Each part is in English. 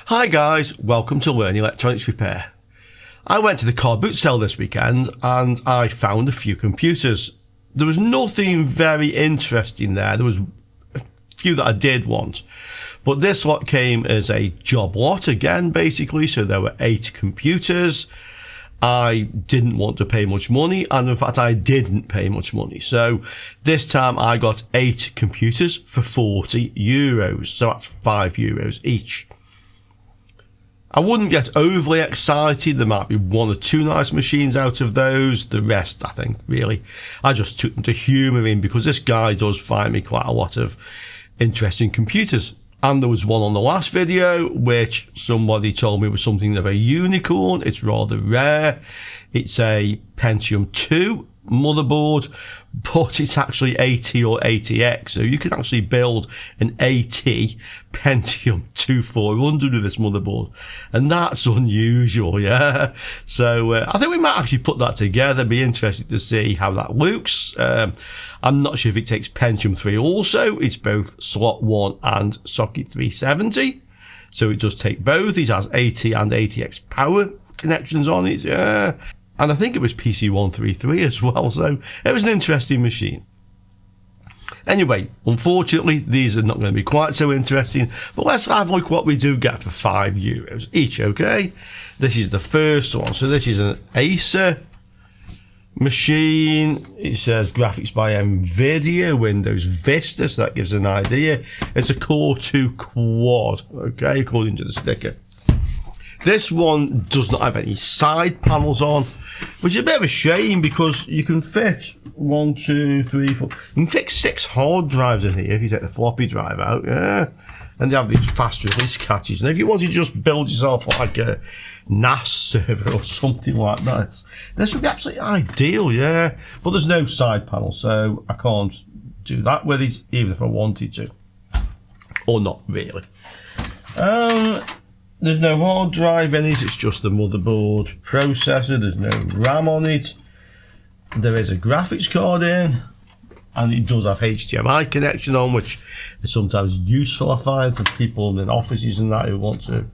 Hi guys, welcome to Learn Electronics Repair. I went to the car boot sale this weekend and I found a few computers. There was nothing very interesting there. There was a few that I did want. But this lot came as a job lot again, basically. So there were 8 computers. I didn't want to pay much money, and in fact I didn't pay much money. So this time I got 8 computers for €40. So that's €5 each. I wouldn't get overly excited. There might be 1 or 2 nice machines out of those. The rest, I think, really, I just took them to humour in because this guy does find me quite a lot of interesting computers. And there was one on the last video which somebody told me was something of a unicorn. It's rather rare. It's a Pentium 2 motherboard, but it's actually AT or ATX. So you can actually build an AT Pentium 2 400 with this motherboard. And that's unusual, yeah. So I think we might actually put that together. Be interested to see how that looks. I'm not sure if it takes Pentium 3 also. It's both slot 1 and socket 370. So it does take both. It has AT and ATX power connections on it, yeah. And I think it was PC133 as well, so it was an interesting machine. Anyway, unfortunately, these are not going to be quite so interesting, but let's have a look what we do get for €5 each, okay? This is the first one. So this is an Acer machine. It says graphics by NVIDIA, Windows Vista, so that gives an idea. It's a Core 2 Quad, okay, according to the sticker. This one does not have any side panels on, which is a bit of a shame because you can fit 1, 2, 3, 4. You can fit 6 hard drives in here if you take the floppy drive out, yeah. And they have these fast release catches. And if you want to just build yourself like a NAS server or something like that, this would be absolutely ideal, yeah. But there's no side panel, so I can't do that with it, even if I wanted to. Or not really. There's no hard drive in it, it's just the motherboard processor. There's no RAM on it. There is a graphics card in, and it does have HDMI connection on, which is sometimes useful, I find, for people in offices and that who want to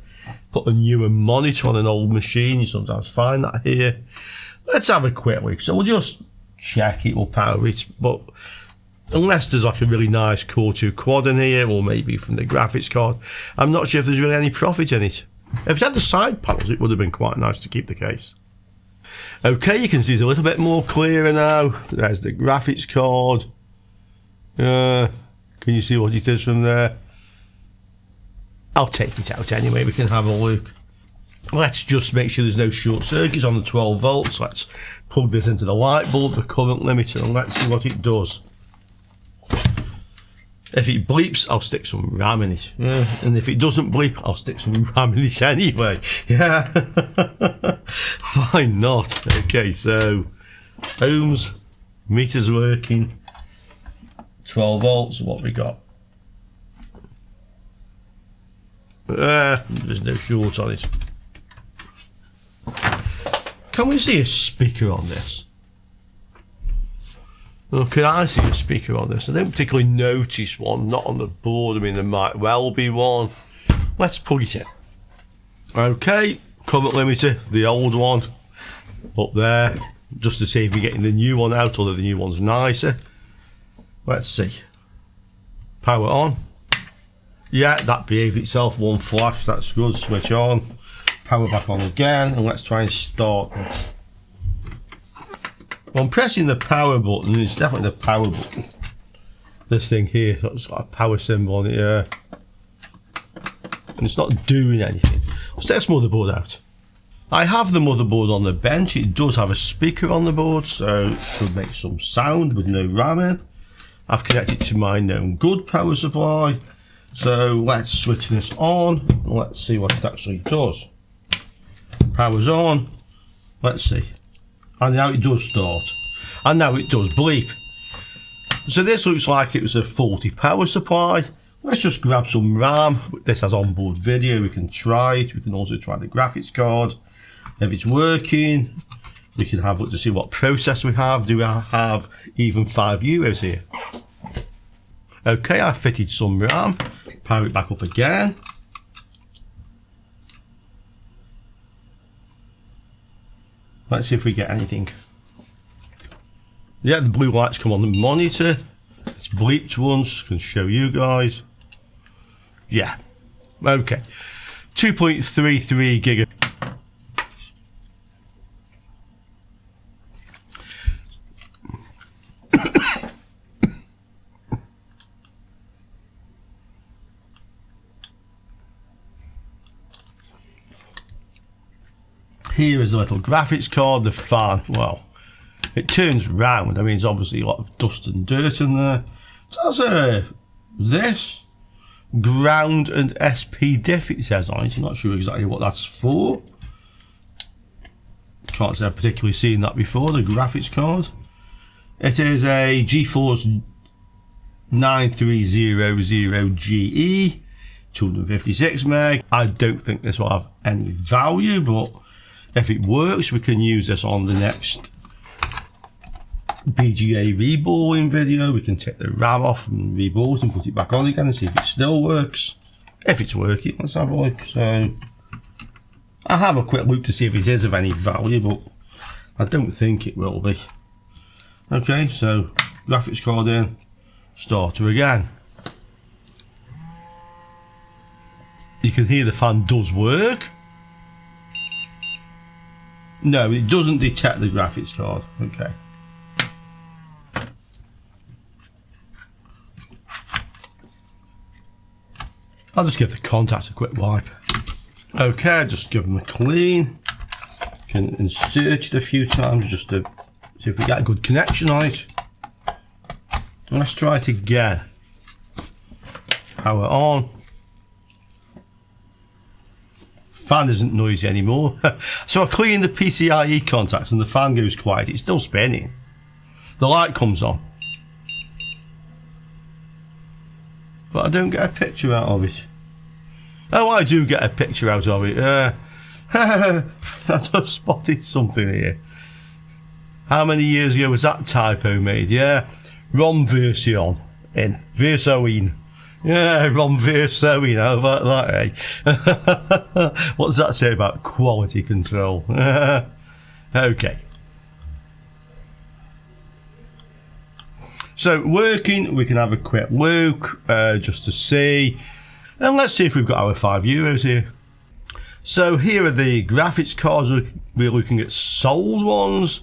put a newer monitor on an old machine. You sometimes find that here. Let's have a quick look. So we'll just check it, we'll power it, but unless there's like a really nice Core 2 Quad in here, or maybe from the graphics card, I'm not sure if there's really any profit in it. If it had the side panels, it would have been quite nice to keep the case. Okay, you can see it's a little bit more clearer now. There's the graphics card. Can you see what it is from there? I'll take it out anyway, we can have a look. Let's just make sure there's no short circuits on the 12 volts. Let's plug this into the light bulb, the current limiter, and let's see what it does. If it bleeps, I'll stick some RAM in it. Yeah. And if it doesn't bleep, I'll stick some RAM in it anyway. Yeah. Why not? Okay, so ohms, meters working, 12 volts, what we got? There's no short on it. Can we see a speaker on this? Okay, I see a speaker on this. I don't particularly notice one, not on the board. I mean, there might well be one. Let's plug it in. Okay, current limiter, the old one, up there, just to see if we're getting the new one out, although the new one's nicer. Let's see. Power on. Yeah, that behaved itself, one flash, that's good. Switch on. Power back on again, and let's try and start this. Well, I'm pressing the power button, it's definitely the power button. This thing here, it's got a power symbol on it, yeah. And it's not doing anything. Let's take this motherboard out. I have the motherboard on the bench. It does have a speaker on the board, so it should make some sound with no RAM in. I've connected to my known good power supply. So let's switch this on, and let's see what it actually does. Power's on, let's see. And now it does start. And now it does bleep. So this looks like it was a faulty power supply. Let's just grab some RAM. This has onboard video, we can try it. We can also try the graphics card. If it's working, we can have a look to see what processor we have. Do we have even €5 here? Okay, I fitted some RAM. Power it back up again. Let's see if we get anything. Yeah, the blue lights come on the monitor. It's bleeped once, can show you guys. Yeah, okay. 2.33 gig. Here is a little graphics card, the fan. Well, it turns round. I mean, there's obviously a lot of dust and dirt in there. So that's this ground and SP diff, it says on it. I'm not sure exactly what that's for. Can't say I've particularly seen that before, the graphics card. It is a GeForce 9300GE, 256 meg. I don't think this will have any value, but if it works, we can use this on the next BGA reballing video. We can take the RAM off and reball it and put it back on again and see if it still works. If it's working, let's have a look. So I'll have a quick look to see if it is of any value, but I don't think it will be. Okay, so graphics card in, starter again. You can hear the fan does work. No, it doesn't detect the graphics card. Okay. I'll just give the contacts a quick wipe. Okay, just give them a clean. Can insert it a few times just to see if we get a good connection on it. Let's try it again. Power on. Fan isn't noisy anymore. So I clean the PCIe contacts and the fan goes quiet. It's still spinning. The light comes on, but I don't get a picture out of it. Oh, I do get a picture out of it. I just spotted something here. How many years ago was that typo made? Yeah, ROM version in versioin. Yeah, ROM versioin. How about that, eh? What does that say about quality control? Okay. So working, we can have a quick look just to see. And let's see if we've got our €5 here. So here are the graphics cards. We're looking at sold ones.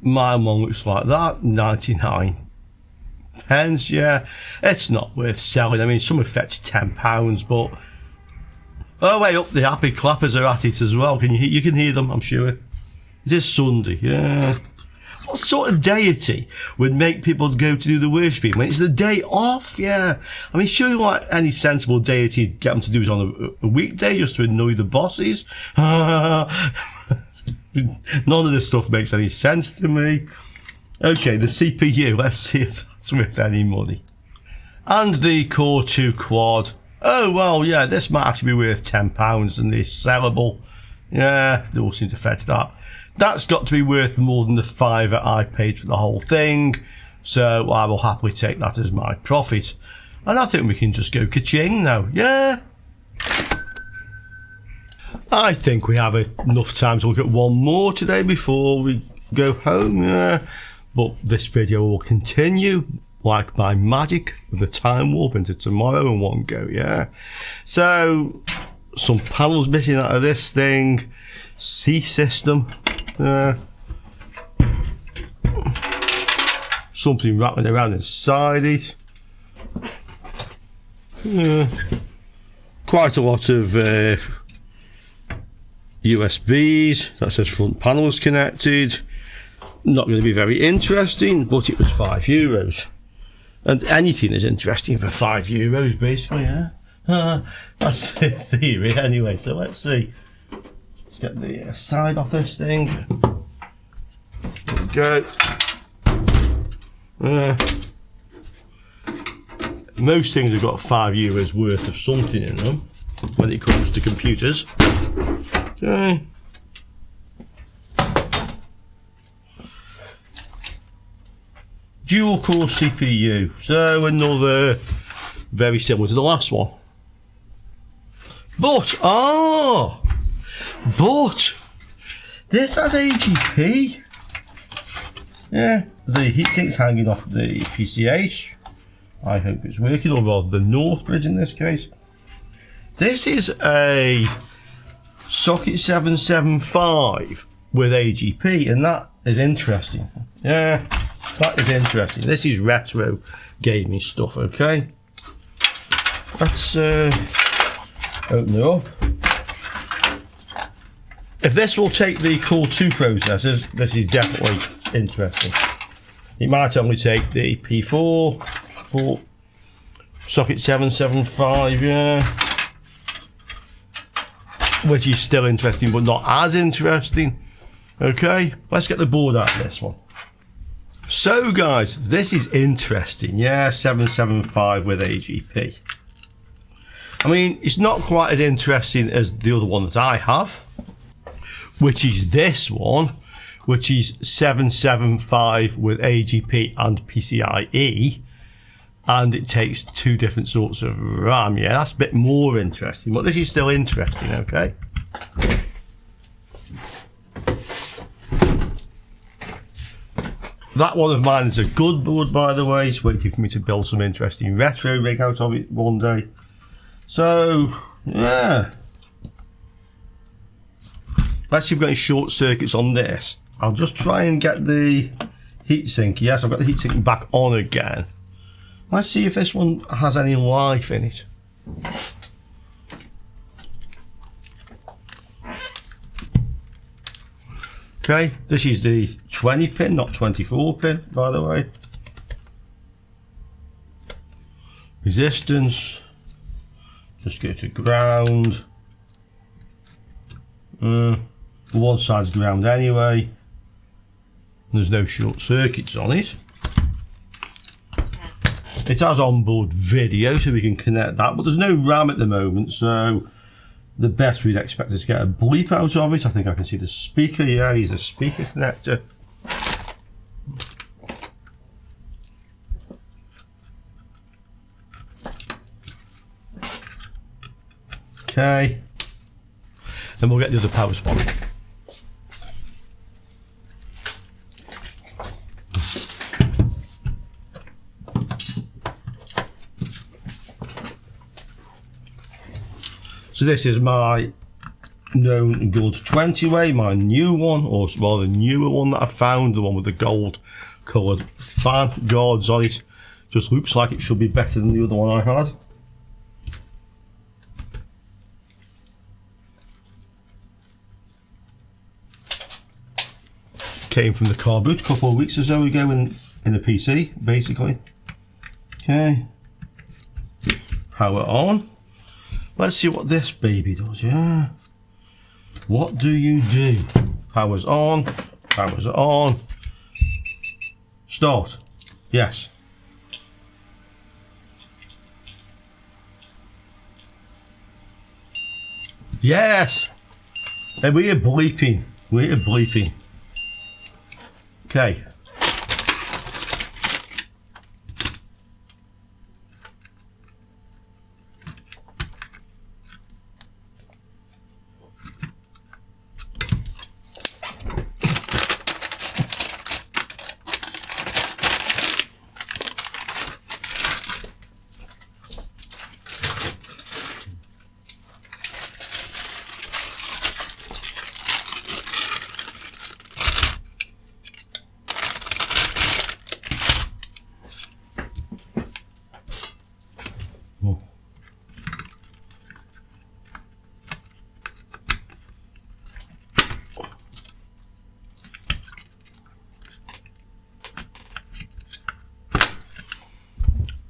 Mine one looks like that, 99 pence. Yeah, it's not worth selling. I mean, some have fetched £10, but oh wait up, the happy clappers are at it as well. Can you can hear them? I'm sure. It is Sunday. Yeah. What sort of deity would make people go to do the worshipping when it's the day off? Yeah, I mean, sure, like any sensible deity, get them to do it on a weekday just to annoy the bosses. None of this stuff makes any sense to me. Okay, the CPU, let's see if that's worth any money. And the Core 2 Quad. Oh, well, yeah, this might actually be worth £10 and it's sellable. Yeah, they all seem to fetch that. That's got to be worth more than the £5 I paid for the whole thing. So I will happily take that as my profit. And I think we can just go ka-ching now. Yeah. I think we have enough time to look at one more today before we go home. Yeah. But this video will continue like by magic with the time warp into tomorrow in one go. Yeah. So some panels missing out of this thing. C system. Something rattling around inside it. Quite a lot of USBs. That says front panel is connected. Not going to be very interesting, but it was €5. And anything is interesting for €5, basically, yeah. That's the theory anyway, so let's see. Let's get the side off this thing. There we go. Most things have got €5 worth of something in them when it comes to computers. Okay. Dual core CPU, so another very similar to the last one. But This has AGP. Yeah, the heatsink's hanging off the PCH. I hope it's working, or rather the North bridge in this case. This is a socket 775 with AGP, and that is interesting. Yeah, that is interesting. This is retro gaming stuff, okay? Let's open it up. If this will take the Core 2 processors, this is definitely interesting. It might only take the P4 for socket 775, yeah. Which is still interesting, but not as interesting. Okay, let's get the board out of this one. So guys, this is interesting, yeah, 775 with AGP. I mean, it's not quite as interesting as the other one that I have, which is this one, which is 775 with AGP and PCIe, and it takes 2 different sorts of RAM. Yeah, that's a bit more interesting, but this is still interesting, okay? That one of mine is a good board, by the way. It's waiting for me to build some interesting retro rig out of it one day. So, yeah. Let's see if we've got any short circuits on this. I'll just try and get the heatsink. Yes, I've got the heatsink back on again. Let's see if this one has any life in it. Okay, this is the 20 pin, not 24 pin, by the way. Resistance. Just go to ground. One side's ground anyway. There's no short circuits on it. It has onboard video, so we can connect that, but there's no RAM at the moment, so the best we'd expect is to get a bleep out of it. I think I can see the speaker. Yeah, he's a speaker connector. Okay. Then we'll get the other power supply. So this is my known good 20-way, my new one, or rather newer one that I found, the one with the gold coloured fan guards on it. Just looks like it should be better than the other one I had. Came from the car boot a couple of weeks or so ago in the PC, basically. Okay. Power on. Let's see what this baby does, yeah. What do you do? Power's on. Power's on. Start. Yes. Yes! Hey, we are bleeping. We are bleeping. Okay.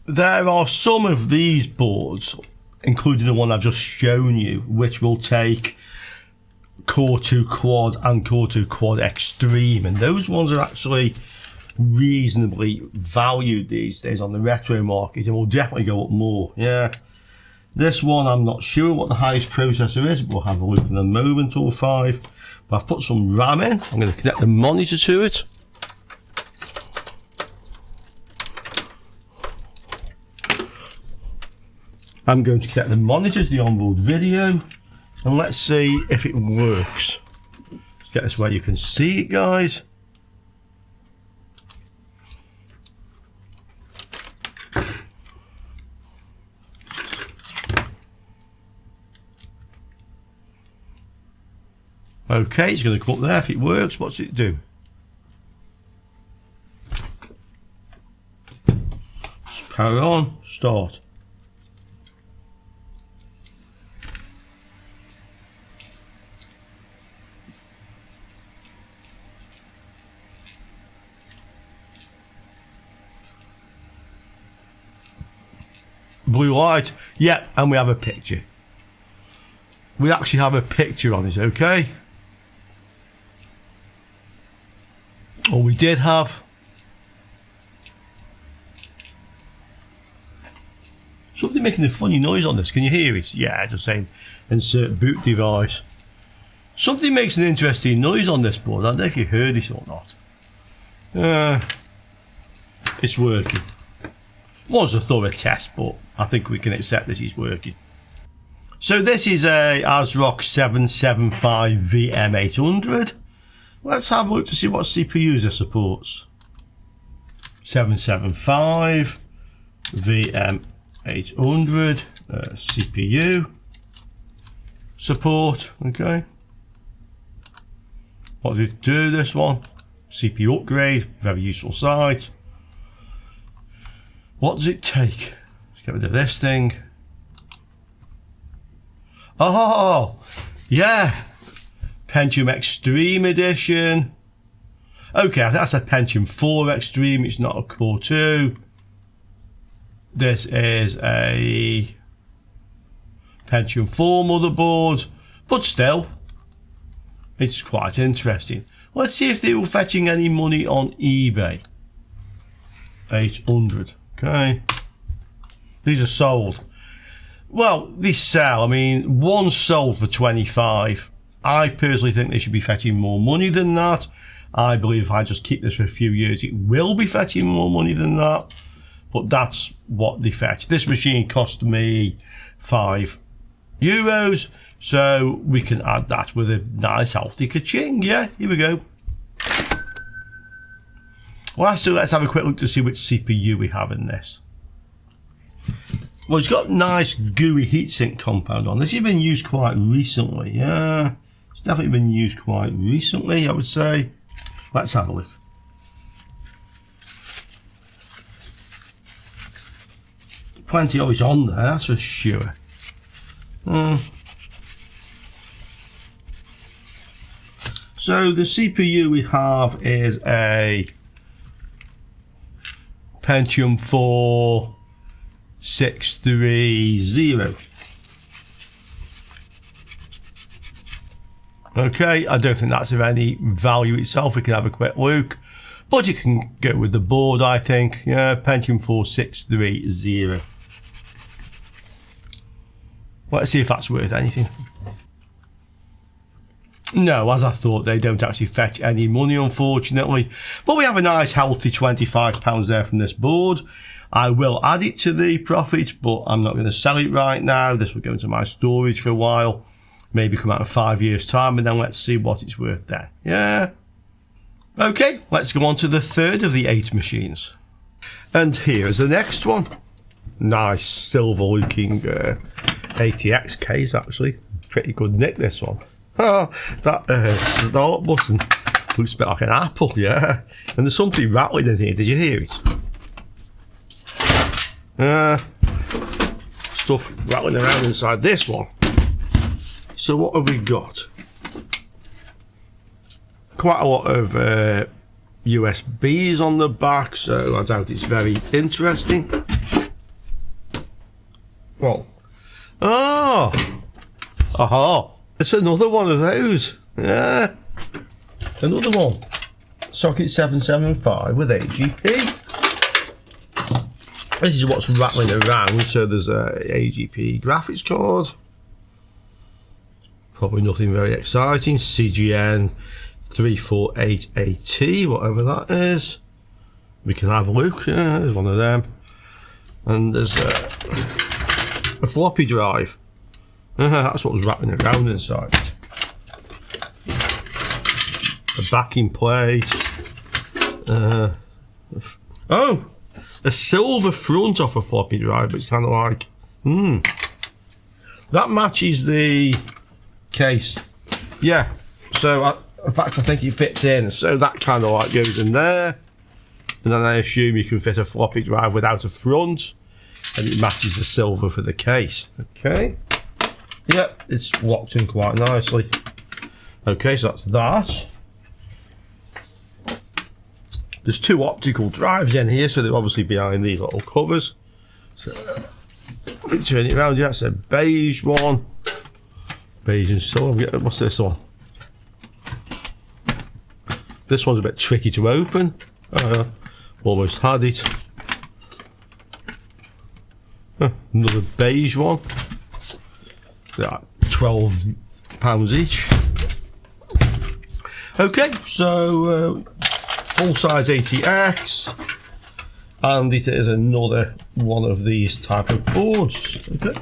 There are some of these boards, including the one I've just shown you, which will take Core 2 Quad and Core 2 Quad Extreme, and those ones are actually reasonably valued these days on the retro market and will definitely go up more. Yeah, this one I'm not sure what the highest processor is, but we'll have a look in a moment or 5. But I've put some RAM in. I'm going to connect the monitor to it. I'm going to connect the monitor to the onboard video, and let's see if it works. Get this where you can see it, guys. Okay, it's going to come up there. If it works, what's it do? Just power on, start. Blue light, yeah, and we have a picture. We actually have a picture on it, okay? Or we did have. Something making a funny noise on this. Can you hear it? Yeah, just saying insert boot device. Something makes an interesting noise on this board. I don't know if you heard it or not. It's working. Was a thorough test, but I think we can accept this is working. So this is a ASRock 775 VM800. Let's have a look to see what CPUs it supports. 775 VM800 CPU support. Okay. What does it do? This one, CPU upgrade, very useful site. What does it take? Let's get rid of this thing. Oh, yeah. Pentium Extreme Edition. Okay, I think that's a Pentium 4 Extreme. It's not a Core 2. This is a Pentium 4 motherboard. But still, it's quite interesting. Let's see if they were fetching any money on eBay. 800. Okay. These are sold. Well, they sell. I mean, one sold for 25. I personally think they should be fetching more money than that. I believe if I just keep this for a few years, it will be fetching more money than that. But that's what they fetch. This machine cost me €5. So we can add that with a nice healthy ka-ching. Yeah, here we go. Well, so let's have a quick look to see which CPU we have in this. Well, it's got nice gooey heatsink compound on. This has been used quite recently. Yeah, it's definitely been used quite recently, I would say. Let's have a look. Plenty always on there, that's for sure. So the CPU we have is a Pentium 4 630. Okay, I don't think that's of any value itself. We can have a quick look, but you can go with the board, I think. Yeah, Pentium 4 630. Let's see if that's worth anything. No, as I thought, they don't actually fetch any money, unfortunately. But we have a nice healthy £25 there from this board. I will add it to the profit, but I'm not going to sell it right now. This will go into my storage for a while. Maybe come out in 5 years' time, and then let's see what it's worth then. Yeah. Okay, let's go on to the third of the 8 machines. And here's the next one. Nice silver-looking ATX case, actually. Pretty good nick, this one. Oh, that start button looks a bit like an apple, yeah. And there's something rattling in here. Did you hear it? Stuff rattling around inside this one. So what have we got? Quite a lot of USBs on the back, so I doubt it's very interesting. Well, oh, aha, it's another one of those. Yeah, another one. Socket 775 with AGP. This is what's rattling around. So there's a AGP graphics card. Probably nothing very exciting. CGN 348AT, whatever that is. We can have a look. Yeah, there's one of them. And there's a floppy drive. That's what was wrapping around inside. a backing plate. Oh, a silver front off a floppy drive, but it's kind of like, that matches the case. Yeah, so in fact I think it fits in, so that kind of like goes in there, and then I assume you can fit a floppy drive without a front, and it matches the silver for the case. Okay, yep, it's locked in quite nicely. Okay, so that's that. There's two optical drives in here, so they're obviously behind these little covers. So let me turn it around. Yeah, it's a beige one. Beige and silver. What's this one? This one's a bit tricky to open. Almost had it. Another beige one. They're £12 each. Okay, so full size ATX, and it is another one of these type of boards. Okay,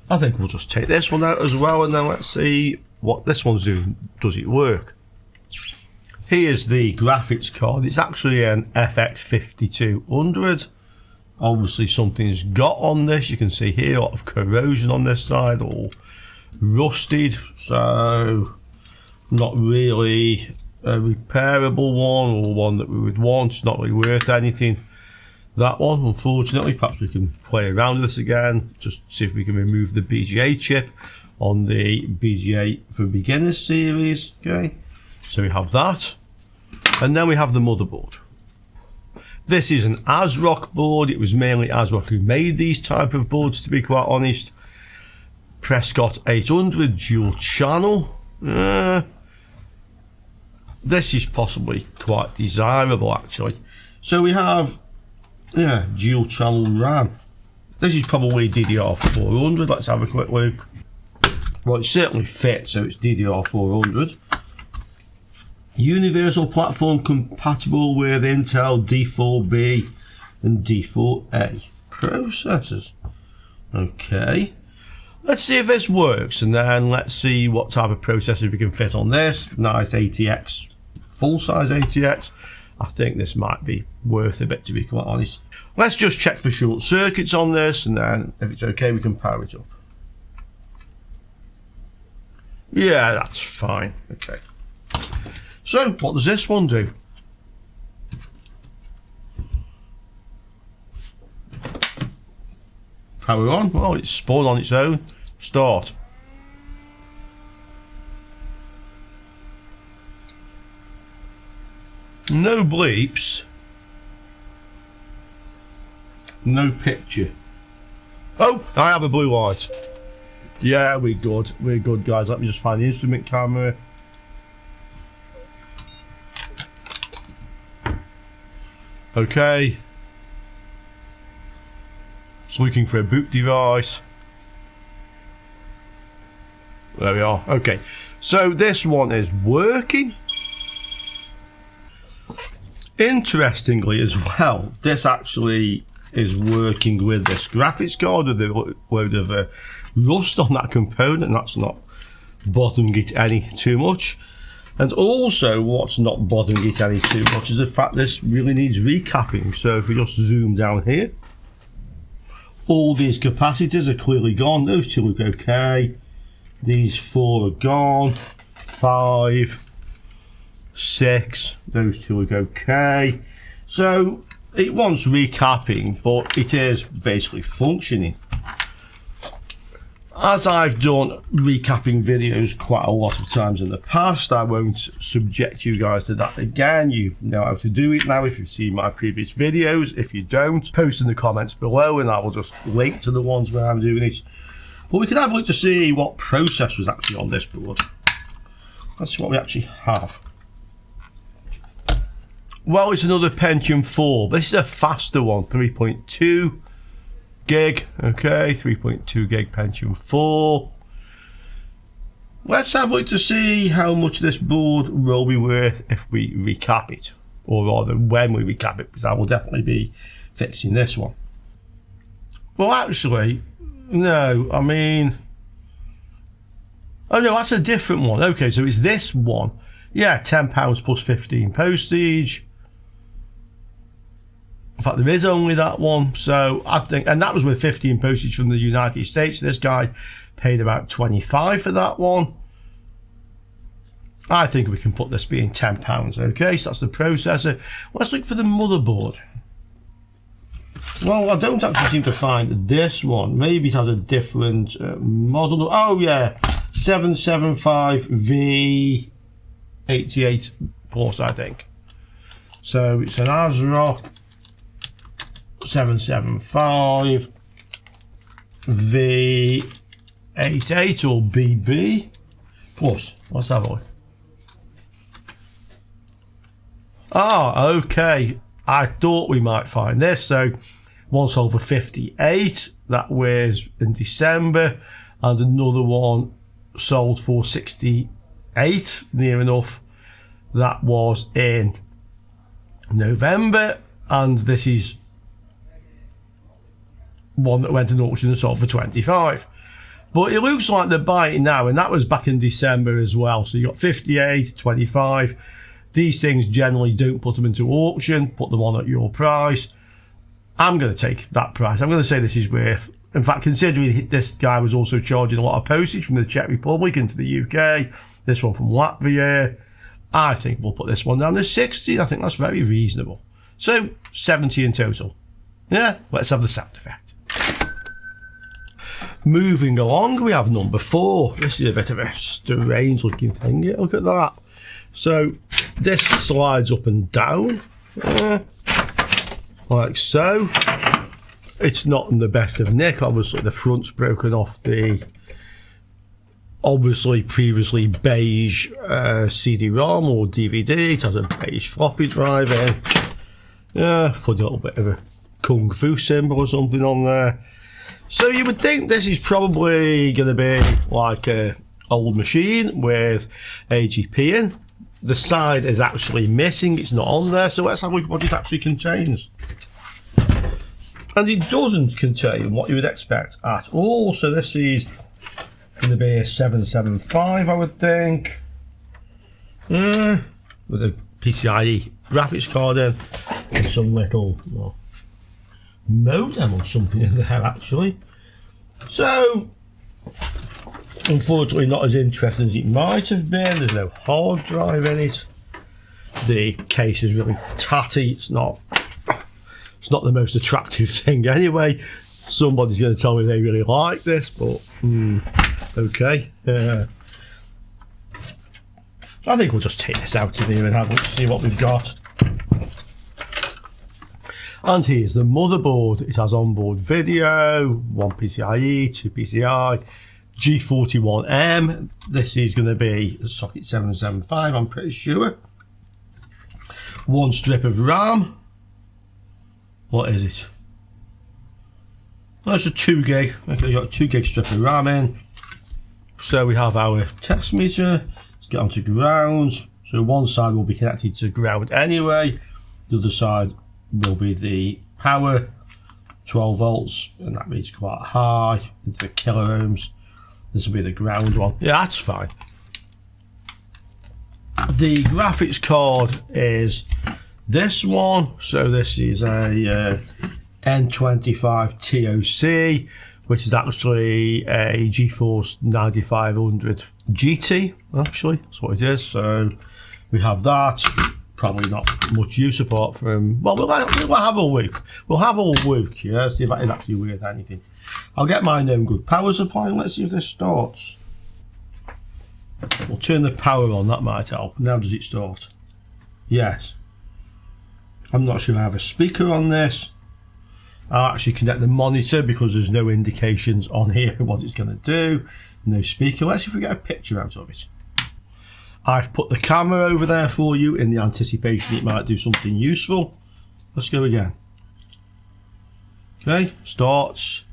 I think we'll just take this one out as well, and then let's see what this one's doing. Does it work? Here's the graphics card. It's actually an FX 5200. Obviously something's got on this. You can see here a lot of corrosion on this side, all rusted, so not really a repairable one, or one that we would want. It's not really worth anything, that one, unfortunately. Perhaps we can play around with this again, just see if we can remove the BGA chip on the BGA for Beginners series. Okay, so we have that, and then we have the motherboard. This is an ASRock board. It was mainly ASRock who made these type of boards, to be quite honest. Prescott 800 dual channel. This is possibly quite desirable, actually. So we have, dual channel RAM. This is probably DDR400. Let's have a quick look. Well, it certainly fits, so it's DDR400. Universal platform compatible with Intel D4B and D4A processors. Okay. Let's see if this works, and then let's see what type of processor we can fit on this. Nice ATX, full size ATX. I think this might be worth a bit, to be quite honest. Let's just check for short circuits on this, and then if it's okay, we can power it up. Yeah, that's fine. Okay. So, what does this one do? Power on. Oh, it's spawned on its own. Start. No bleeps. No picture. Oh, I have a blue light. Yeah, we're good. We're good, guys. Let me just find the instrument camera. Okay. Just looking for a boot device. There we are. Okay. So this one is working. Interestingly as well, this actually is working with this graphics card with a load of rust on that component. That's not bothering it any too much. And also what's not bothering it any too much is the fact this really needs recapping. So if we just zoom down here, all these capacitors are clearly gone. Those two look okay. These four are gone. 5, 6, those two look okay. So it wants recapping, but it is basically functioning. As I've done recapping videos quite a lot of times in the past, I won't subject you guys to that again. You know how to do it now if you've seen my previous videos. If you don't, post in the comments below and I will just link to the ones where I'm doing it. But we can have a look to see what processor is actually on this board. Let's see what we actually have. Well, it's another Pentium 4. This is a faster one, 3.2 gig. Okay, 3.2 gig Pentium 4. Let's have a look to see how much this board will be worth if we recap it, or rather when we recap it, because I will definitely be fixing this one. Well, actually, no, I mean, oh no, that's a different one. Okay, so it's this one. Yeah, £10 plus 15 postage. In fact, there is only that one. So I think, and that was with 15 postage from the United States. This guy paid about 25 for that one. I think we can put this being £10. Okay, so that's the processor. Let's look for the motherboard. Well, I don't actually seem to find this one. Maybe it has a different model. Oh yeah, 775V88 port, I think. So it's an ASRock 775 V88 or BB plus. Let's have a look. Ah, okay. I thought we might find this. So one sold for 58. That was in December, and another one sold for 68, near enough. That was in November, and this is one that went in auction and sold for 25. But it looks like they're buying now, and that was back in December as well. So you got 58, 25. These things generally don't put them into auction, put them on at your price. I'm going to take that price. I'm going to say this is worth, in fact, considering this guy was also charging a lot of postage from the Czech Republic into the UK, this one from Latvia, I think we'll put this one down to 60. I think that's very reasonable. So 70 in total. Yeah, let's have the sound effect. Moving along, we have number 4. This is a bit of a strange looking thing. Yeah, look at that. So this slides up and down, like so. It's not in the best of nick. Obviously the front's broken off the obviously previously beige CD-ROM or DVD. It has a beige floppy drive in. Yeah, funny little bit of a kung fu symbol or something on there. So you would think this is probably going to be like a old machine with AGP in. The side is actually missing, it's not on there, so let's have a look at what it actually contains. And it doesn't contain what you would expect at all, so this is going to be a 775, I would think. With a PCIe graphics card in, and some little modem or something in there actually. So, unfortunately not as interesting as it might have been. There's no hard drive in it. The case is really tatty. It's not the most attractive thing anyway. Somebody's going to tell me they really like this, but okay. I think we'll just take this out of here and have a look to see what we've got. And here's the motherboard. It has onboard video, 1 PCIe, 2 PCI, G41M. This is going to be a socket 775, I'm pretty sure. 1 strip of RAM. What is it? That's a 2 gig. Okay, you got a 2 gig strip of RAM in. So we have our test meter. Let's get onto ground. So one side will be connected to ground anyway. The other side will be the power, 12 volts, and that means quite high into the kilo ohms. This will be the ground one. Yeah, that's fine. The graphics card is this one. So this is a N25 TOC, which is actually a GeForce 9500 GT, actually. That's what it is. So we have that. Probably not much use apart from, well, we'll have a look. We'll have a look, yeah, see if that is actually worth anything. I'll get my known good power supply and let's see if this starts. We'll turn the power on, that might help. Now does it start? Yes. I'm not sure I have a speaker on this. I'll actually connect the monitor because there's no indications on here what it's going to do. No speaker. Let's see if we get a picture out of it. I've put the camera over there for you in the anticipation it might do something useful. Let's go again. Okay, starts.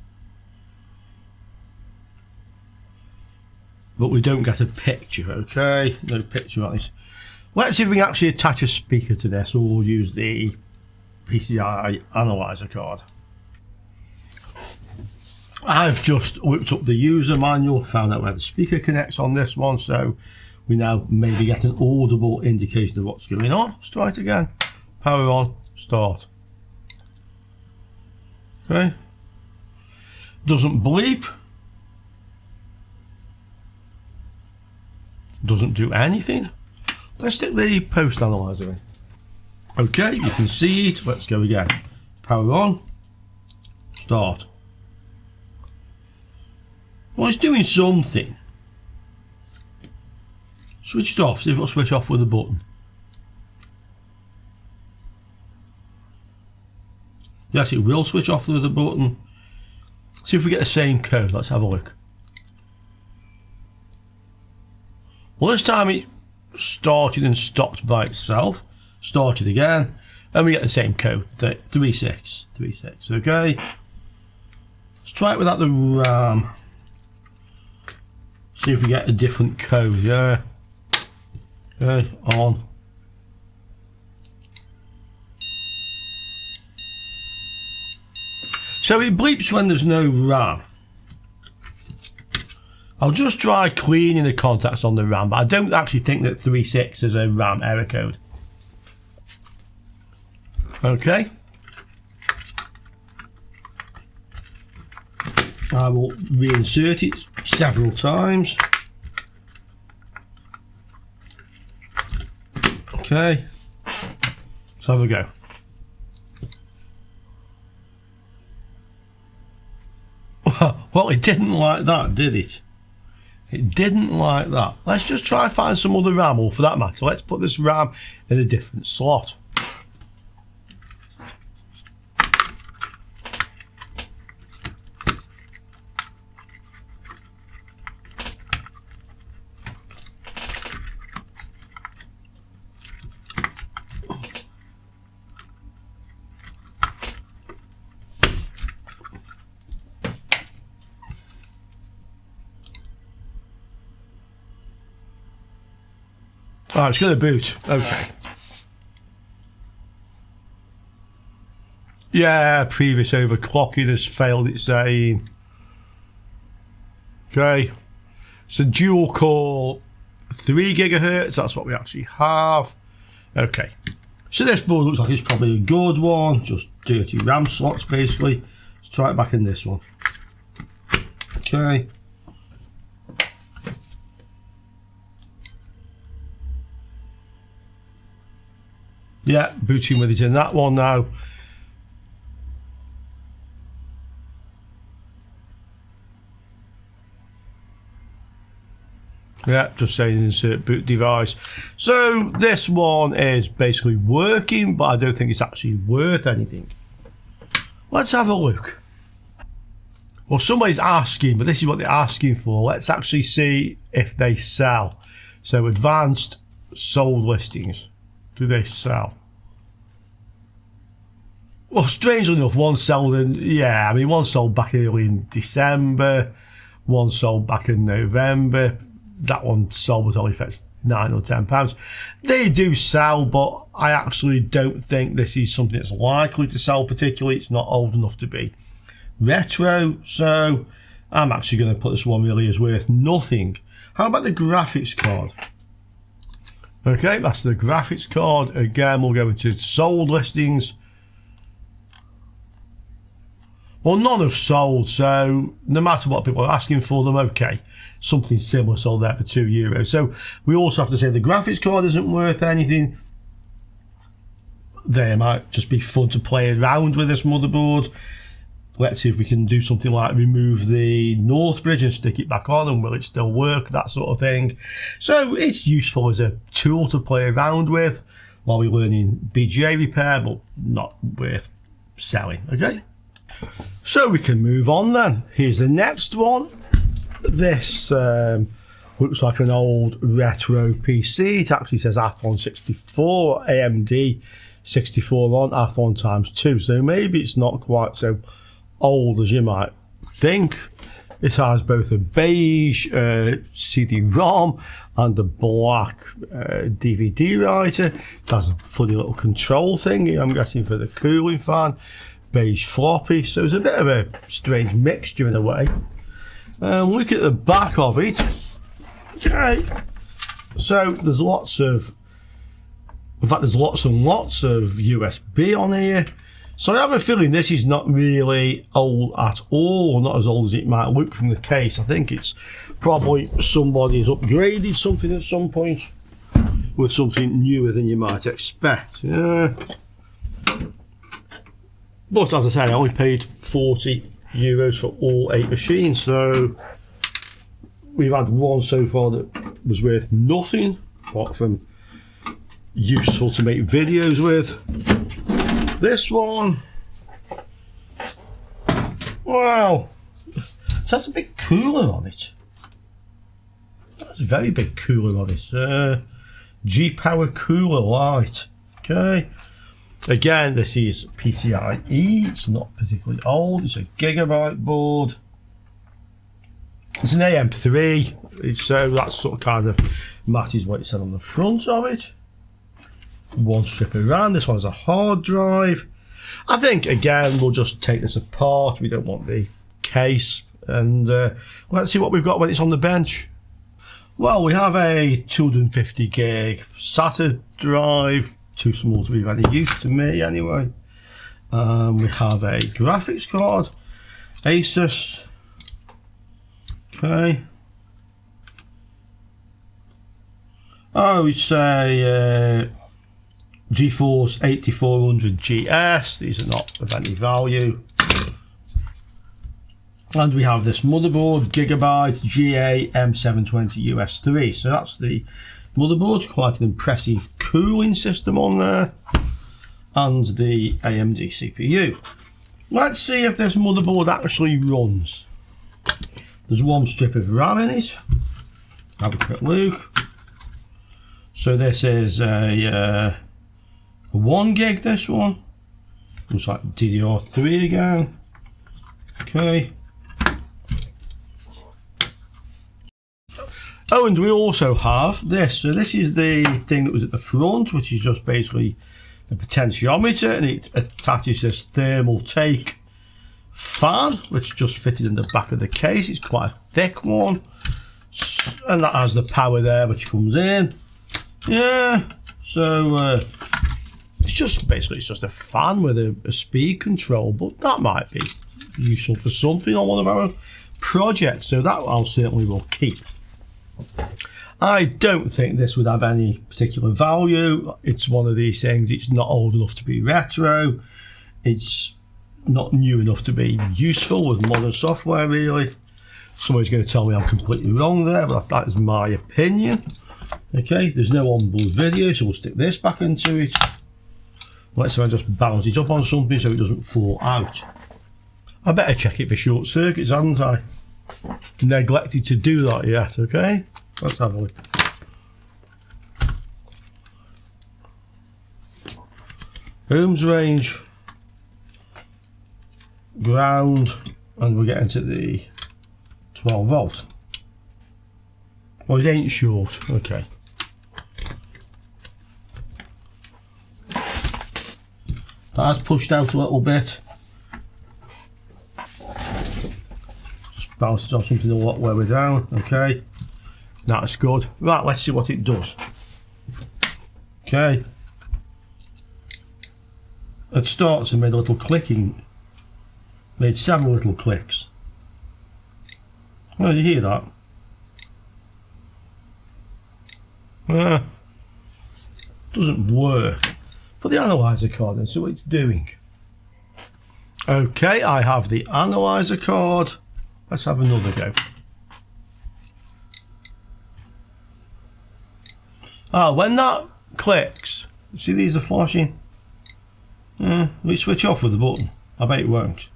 But we don't get a picture, okay? No picture on this. Let's see if we can actually attach a speaker to this, or we'll use the PCI analyzer card. I've just looked up the user manual, found out where the speaker connects on this one, so we now maybe get an audible indication of what's going on. Let's try it again. Power on, start. Okay. Doesn't bleep. Doesn't do anything. Let's stick the post analyzer in. Okay, you can see it. Let's go again. Power on, start. Well, it's doing something. Switch it off. See if it'll switch off with a button. Yes, it will switch off with a button. See if we get the same code. Let's have a look. Well, this time it started and stopped by itself. Started again. And we get the same code. 3636. Okay. Let's try it without the RAM. See if we get a different code. Yeah. Okay, on. So it bleeps when there's no RAM. I'll just try cleaning the contacts on the RAM, but I don't actually think that 36 is a RAM error code. Okay. I will reinsert it several times. Okay. Let's have a go. Well, it didn't like that, did it? It didn't like that. Let's just try and find some other RAM, or for that matter, let's put this RAM in a different slot. Oh, it's going to boot. Okay. Yeah, previous overclocking has failed, it's saying. Okay. It's a dual core 3 gigahertz. That's what we actually have. Okay. So this board looks like it's probably a good one. Just dirty RAM slots, basically. Let's try it back in this one. Okay. Yeah, booting with it in that one now. Yeah, just saying insert boot device. So this one is basically working, but I don't think it's actually worth anything. Let's have a look. Well, somebody's asking, but this is what they're asking for. Let's actually see if they sell. So advanced sold listings. Do they sell? Well, strangely enough, one sold in, yeah, I mean, one sold back early in December, one sold back in November. That one sold was only for £9 or £10. They do sell, but I actually don't think this is something that's likely to sell particularly. It's not old enough to be retro, so I'm actually going to put this one really as worth nothing. How about the graphics card? Okay, that's the graphics card. Again, we'll go into sold listings. Well, none have sold, so no matter what people are asking for them, okay, something similar sold there for €2. So we also have to say the graphics card isn't worth anything. They might just be fun to play around with this motherboard. Let's see if we can do something like remove the North bridge and stick it back on, and will it still work, that sort of thing. So it's useful as a tool to play around with while we're learning BGA repair, but not worth selling, okay? So we can move on then. Here's the next one. This looks like an old retro PC. It actually says Athlon 64, AMD 64 on, Athlon ×2. So maybe it's not quite so old as you might think. It has both a beige CD-ROM and a black DVD writer. It has a funny little control thing, I'm guessing, for the cooling fan. Beige floppy, so it's a bit of a strange mixture in a way. Look at the back of it. Okay, So there's lots of, in fact, there's lots and lots of USB on here. So I have a feeling this is not really old at all, not as old as it might look from the case. I think it's probably somebody's upgraded something at some point with something newer than you might expect. Yeah. But as I said, I only paid €40 for all 8 machines, so we've had one so far that was worth nothing, apart from useful to make videos with. This one, wow, so that's a big cooler on it. That's a very big cooler on it. G-Power Cooler Light. Okay. Again, this is PCIe. It's not particularly old. It's a gigabyte board. It's an AM3. So that sort of kind of matches what it said on the front of it. One strip of RAM. This one has a hard drive. I think again we'll just take this apart. We don't want the case, and let's see what we've got when it's on the bench. Well, we have a 250 gig SATA drive, too small to be of any use to me anyway. We have a graphics card, Asus. Okay. Oh, it's a GeForce 8400 GS. These are not of any value. And we have this motherboard, Gigabyte GA M720 US3. So that's the motherboard. Quite an impressive cooling system on there. And the AMD CPU. Let's see if this motherboard actually runs. There's one strip of RAM in it. Have a quick look. So this is a 1 gig, this one. Looks like DDR3 again. Okay. Oh, and we also have this. So this is the thing that was at the front, which is just basically a potentiometer, and it attaches this thermal take fan, which just fitted in the back of the case. It's quite a thick one, and that has the power there, which comes in. Yeah. So it's just basically a fan with a speed control, but that might be useful for something on one of our projects. So that I'll certainly will keep. I don't think this would have any particular value. It's one of these things, it's not old enough to be retro. It's not new enough to be useful with modern software, really. Somebody's going to tell me I'm completely wrong there, but that is my opinion. Okay, there's no onboard video, so we'll stick this back into it. Let's see if I just balance it up on something so it doesn't fall out. I better check it for short circuits, hadn't I? Neglected to do that yet. Okay, let's have a look. Ohms range, ground, and we're getting to the 12 volt. Well, it ain't short. Okay. That has pushed out a little bit. Balance it on something a lot lower down. Okay, that's good. Right, let's see what it does. Okay, it starts and made a little clicking, made several little clicks. Oh, you hear that? Doesn't work. Put the analyzer card in, see what it's doing. Okay, I have the analyzer card. Let's have another go. When that clicks, see these are flashing. Will it switch off with the button? I bet it won't.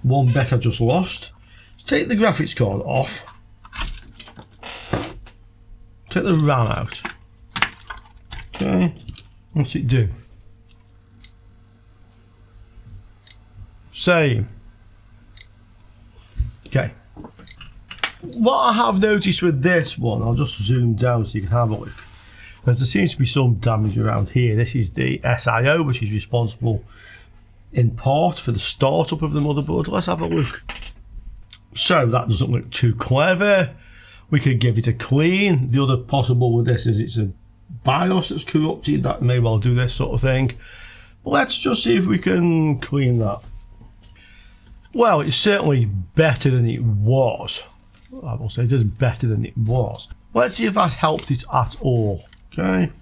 One bet I just lost. Let's take the graphics card off. Take the RAM out. Okay, what's it do? Same. Okay. What I have noticed with this one, I'll just zoom down so you can have a look. There seems to be some damage around here. This is the SIO, which is responsible in part for the startup of the motherboard. Let's have a look. So that doesn't look too clever. We could give it a clean. The other possible with this is it's a BIOS that's corrupted. That may well do this sort of thing. But let's just see if we can clean that. Well, it's certainly better than it was. I will say it is better than it was. Let's see if that helped it at all. Okay.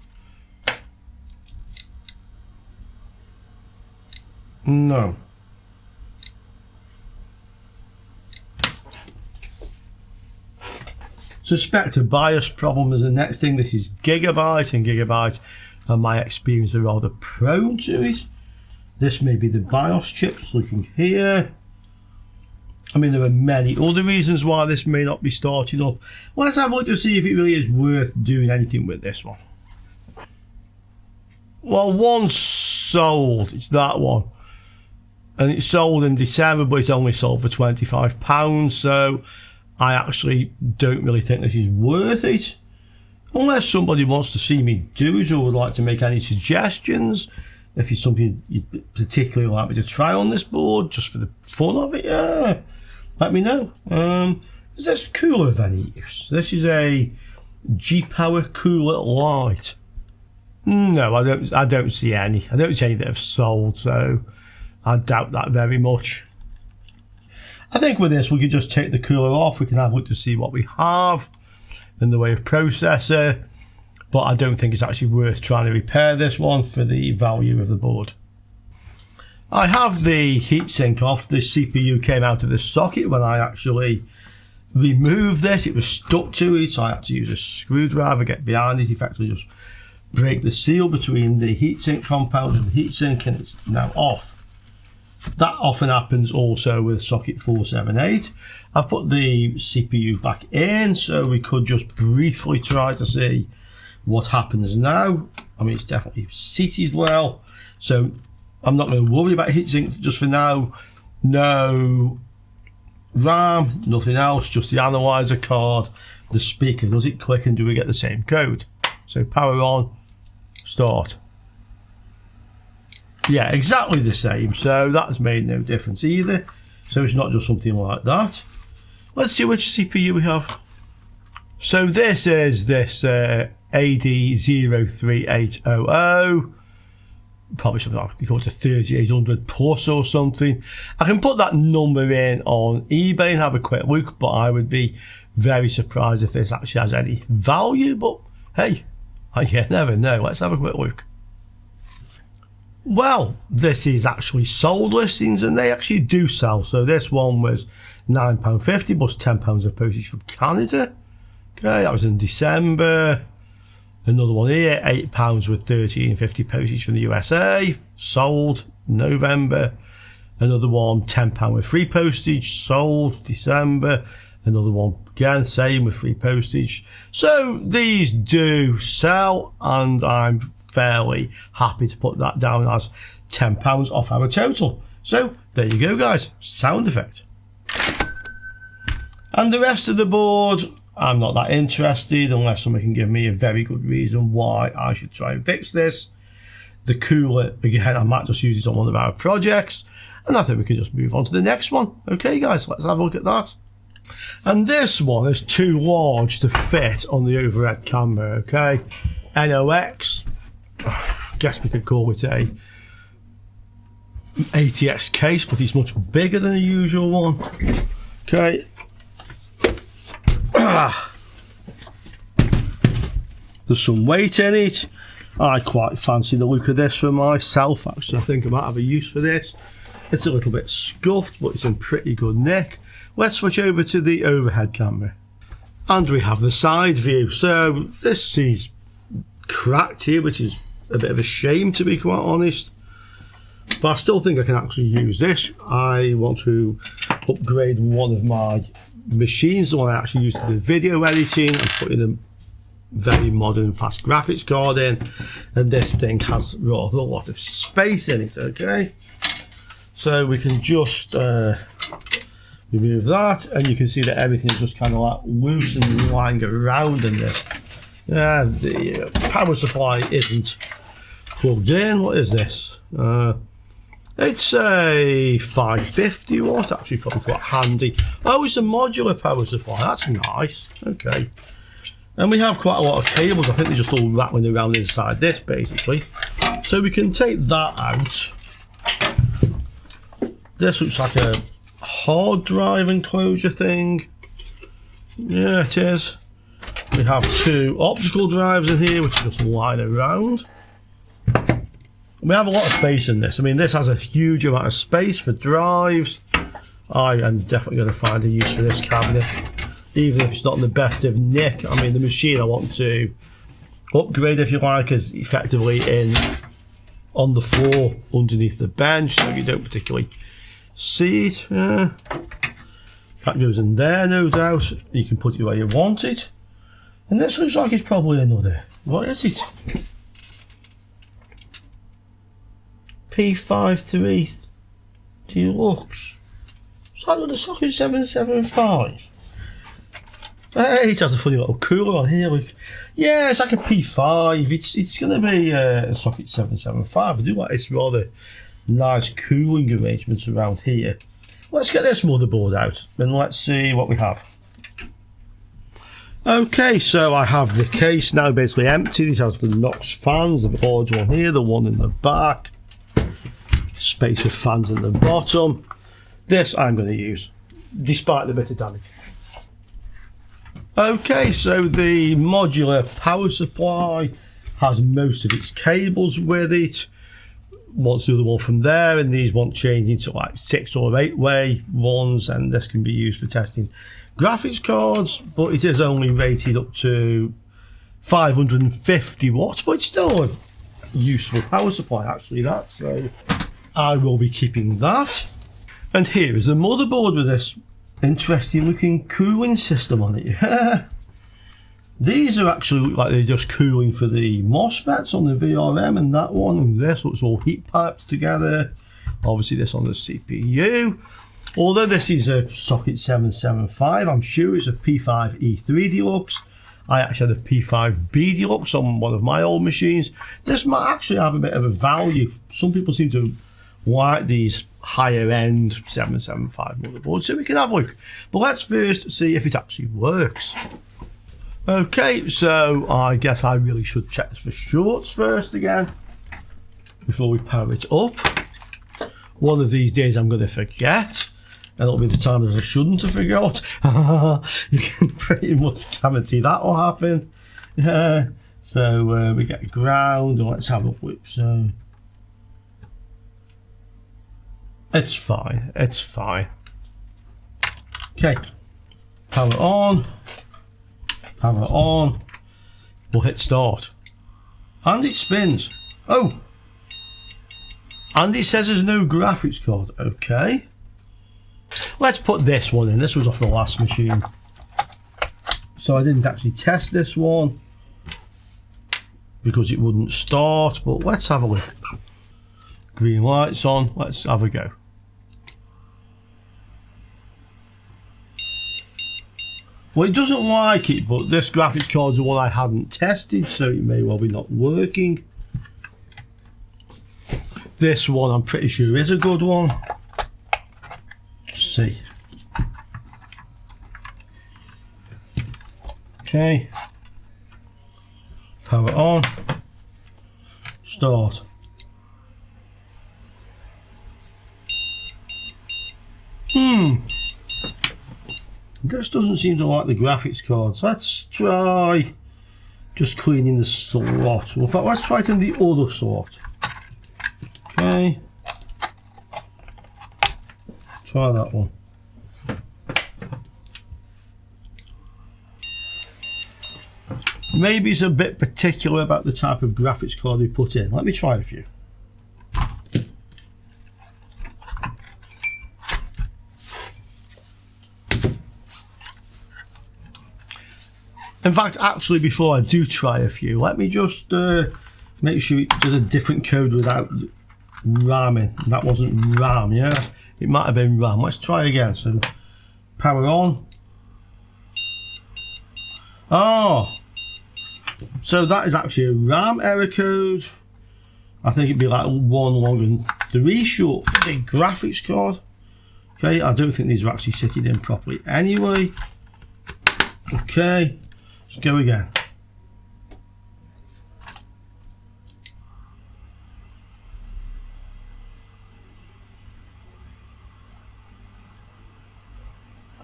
No. Suspect a BIOS problem is the next thing. This is Gigabyte, and Gigabyte, in my experience, are rather prone to it. This may be the BIOS chip, just looking here. I mean, there are many other reasons why this may not be starting up. Let's have a look to see if it really is worth doing anything with this one. Well, one's sold, it's that one. And it's sold in December, but it's only sold for £25, so I actually don't really think this is worth it. Unless somebody wants to see me do it or would like to make any suggestions. If it's something you'd particularly like me to try on this board, just for the fun of it, yeah, let me know. Is this cooler of any use? This is a G-Power cooler light. No, I don't see any. I don't see any that have sold, so I doubt that very much. I think with this we could just take the cooler off. We can have a look to see what we have in the way of processor, but I don't think it's actually worth trying to repair this one for the value of the board. I have the heatsink off. The CPU came out of the socket when I actually removed this. It was stuck to it, so I had to use a screwdriver, get behind it, effectively just break the seal between the heatsink compound and the heatsink, and it's now off. That often happens also with socket 478. I've put the CPU back in, so we could just briefly try to see what happens now. I mean, it's definitely seated well, so I'm not going to worry about heatsink just for now. No RAM, nothing else, just the analyzer card, the speaker. Does it click and do we get the same code? So power on, start. Yeah, exactly the same, so that's made no difference either. So it's not just something like that. Let's see which CPU we have. So this is this AD03800, probably something like called a 3800 plus or something. I can put that number in on eBay and have a quick look, but I would be very surprised if this actually has any value. But hey, you never know. Let's have a quick look. Well, this is actually sold listings, and they actually do sell. So this one was £9.50 plus £10 of postage from Canada. Okay, that was in December. Another one here, £8 with £13.50 postage from the USA. Sold November. Another one, £10 with free postage. Sold December. Another one, again, same with free postage. So these do sell, and I'm fairly happy to put that down as £10 off our total. So there you go, guys, sound effect. And the rest of the board, I'm not that interested unless someone can give me a very good reason why I should try and fix this. The cooler, again, I might just use it on one of our projects, and I think we can just move on to the next one. Okay, guys, let's have a look at that. And this one is too large to fit on the overhead camera. Okay, NOx, I guess we could call it a ATX case, but it's much bigger than the usual one. Okay. There's some weight in it. I quite fancy the look of this for myself, actually. I think I might have a use for this. It's a little bit scuffed, but it's in pretty good nick. Let's switch over to the overhead camera. And we have the side view. So this is cracked here, which is a bit of a shame, to be quite honest. But I still think I can actually use this. I want to upgrade one of my machines, the one I actually use to do video editing. I'm putting a very modern fast graphics card in, and this thing has rather a lot of space in it. Okay, so we can just remove that, and you can see that everything is just kind of like loose and lying around in this. The power supply isn't plugged in. What is this? It's a 550 watt, actually probably quite handy. Oh, it's a modular power supply, that's nice. Okay. And we have quite a lot of cables. I think they're just all rattling around inside this, basically. So we can take that out. This looks like a hard drive enclosure thing. Yeah, it is. We have two optical drives in here, which just line around. We have a lot of space in this. I mean, this has a huge amount of space for drives. I am definitely going to find a use for this cabinet, even if it's not in the best of nick. I mean, the machine I want to upgrade, if you like, is effectively on the floor underneath the bench, so you don't particularly see it. That goes in there, no doubt. You can put it where you want it. And this looks like it's probably another, what is it? P53 Deluxe. Is that another socket 775? Hey, it has a funny little cooler on here. Look. Yeah, it's like a P5. It's going to be a socket 775. I do like this rather nice cooling arrangements around here. Let's get this motherboard out and let's see what we have. Okay, so I have the case now basically empty. It has the Knox fans, the large one here, the one in the back. Space of fans at the bottom. This I'm going to use, despite the bit of damage. Okay, so the modular power supply has most of its cables with it. Wants the other one from there, and these want changing to like 6 or 8 way ones, and this can be used for testing graphics cards, but it is only rated up to 550 watts, but it's still a useful power supply actually, that, so I will be keeping that. And here is the motherboard with this interesting looking cooling system on it. Yeah. These are actually look like they're just cooling for the MOSFETs on the VRM and that one, and this looks all heat piped together. Obviously this on the CPU. Although this is a socket 775, I'm sure it's a P5E3 Deluxe. I actually had a P5B Deluxe on one of my old machines. This might actually have a bit of a value. Some people seem to like these higher end 775 motherboards, so we can have a look. But let's first see if it actually works. Okay, so I guess I really should check this for shorts first again before we power it up. One of these days I'm going to forget, and it'll be the time that I shouldn't have forgot. You can pretty much guarantee that will happen. Yeah. So we get ground, and let's have a look. So it's fine. It's fine. Okay. Power on. Power on. We'll hit start. And it spins. Oh! And it says there's no graphics card. Okay. Let's put this one in. This was off the last machine. So I didn't actually test this one because it wouldn't start, but let's have a look. Green lights on. Let's have a go. Well, it doesn't like it, but this graphics card's the one I hadn't tested, so it may well be not working. This one I'm pretty sure is a good one. Let's see. Okay. Power on. Start. This doesn't seem to like the graphics cards. Let's try just cleaning the slot. In fact, let's try it in the other slot. Okay. Try that one. Maybe it's a bit particular about the type of graphics card they put in. Let me try a few. In fact, actually, before I do try a few, let me just make sure it does a different code without ramming. That wasn't RAM, yeah? It might have been RAM. Let's try again. So, power on. Oh! So that is actually a RAM error code. I think it'd be like 1 long and 3 short for the graphics card. Okay, I don't think these are actually sitting in properly anyway. Okay, let's go again.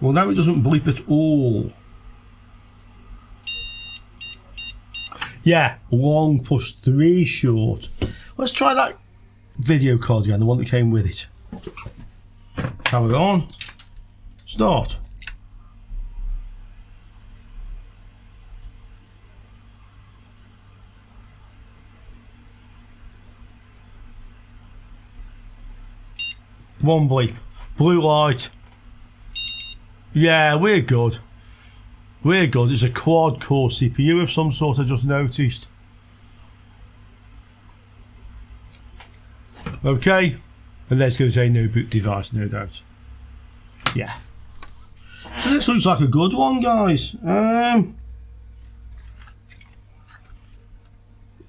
Well, now it doesn't bleep at all. Yeah, long plus 3 short. Let's try that video card again, the one that came with it. Power on. Start. One bleep. Blue light. Yeah, we're good. We're good. It's a quad core CPU of some sort, I just noticed. Okay. And let's go say no boot device, no doubt. Yeah. So this looks like a good one, guys.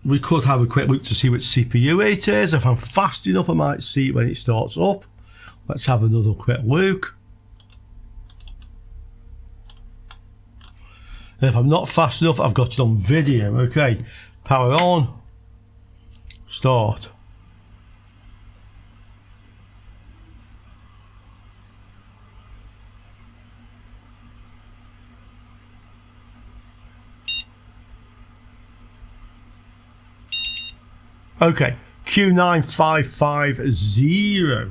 We could have a quick look to see which CPU it is. If I'm fast enough, I might see it when it starts up. Let's have another quick look. And if I'm not fast enough, I've got it on video. Okay, power on, start. Okay, Q9550.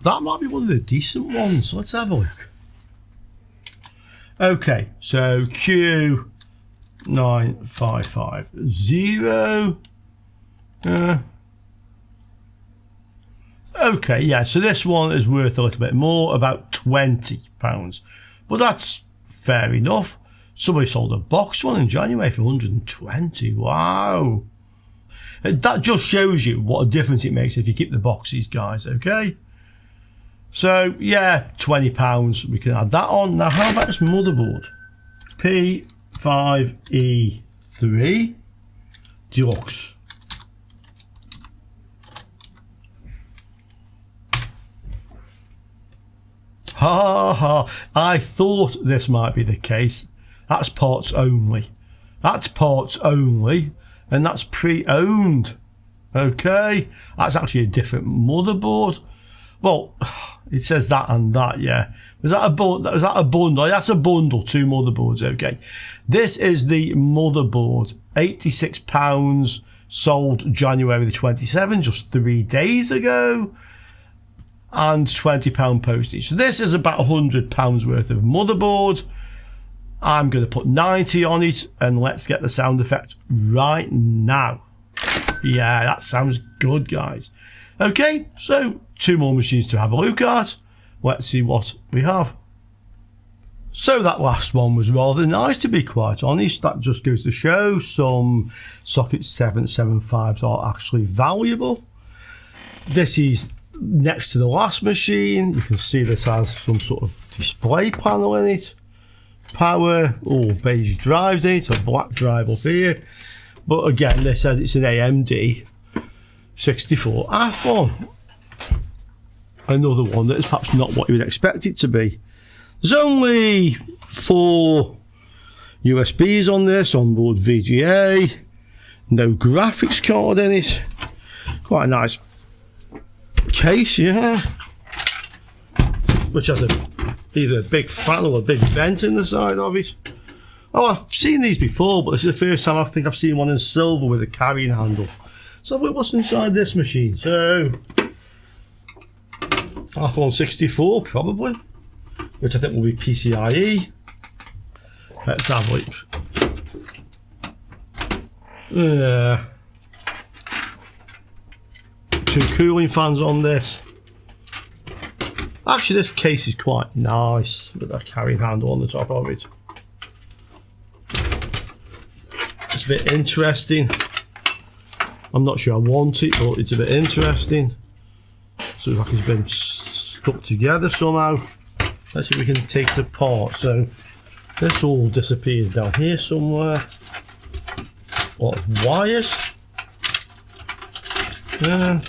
That might be one of the decent ones. Let's have a look. Okay, so Q9550. Okay, yeah, so this one is worth a little bit more, about £20. But that's fair enough. Somebody sold a box one in January for 120. Wow. That just shows you what a difference it makes if you keep the boxes, guys, okay? So, yeah, £20. We can add that on. Now, how about this motherboard? P5E3 Deluxe. Ha ha. I thought this might be the case. That's parts only. That's parts only. And that's pre-owned. Okay. That's actually a different motherboard. Well, it says that and that, yeah. Was that a bundle? That's a bundle, 2 motherboards, okay. This is the motherboard. £86, sold January the 27th, just 3 days ago. And £20 postage. So this is about £100 worth of motherboard. I'm going to put 90 on it, and let's get the sound effect right now. Yeah, that sounds good, guys. Okay, so 2 more machines to have a look at. Let's see what we have. So that last one was rather nice, to be quite honest. That just goes to show some socket 775s are actually valuable. This is next to the last machine. You can see this has some sort of display panel in it. Power, all beige drives in it, a black drive up here. But again, this says it's an AMD 64 Athlon. Another one that is perhaps not what you would expect it to be. There's only 4 USBs on this, onboard VGA, no graphics card in it. Quite a nice case, yeah. Which has either a big fan or a big vent in the side of it. Oh, I've seen these before, but this is the first time I think I've seen one in silver with a carrying handle. So have a look what's inside this machine. So, Athlon 64 probably, which I think will be PCIe. Let's have a look. 2 cooling fans on this. Actually, this case is quite nice with that carrying handle on the top of it. It's a bit interesting. I'm not sure I want it, but it's a bit interesting. So it's like it's been stuck together somehow. Let's see if we can take it apart. So this all disappears down here somewhere. A lot of wires. Yeah.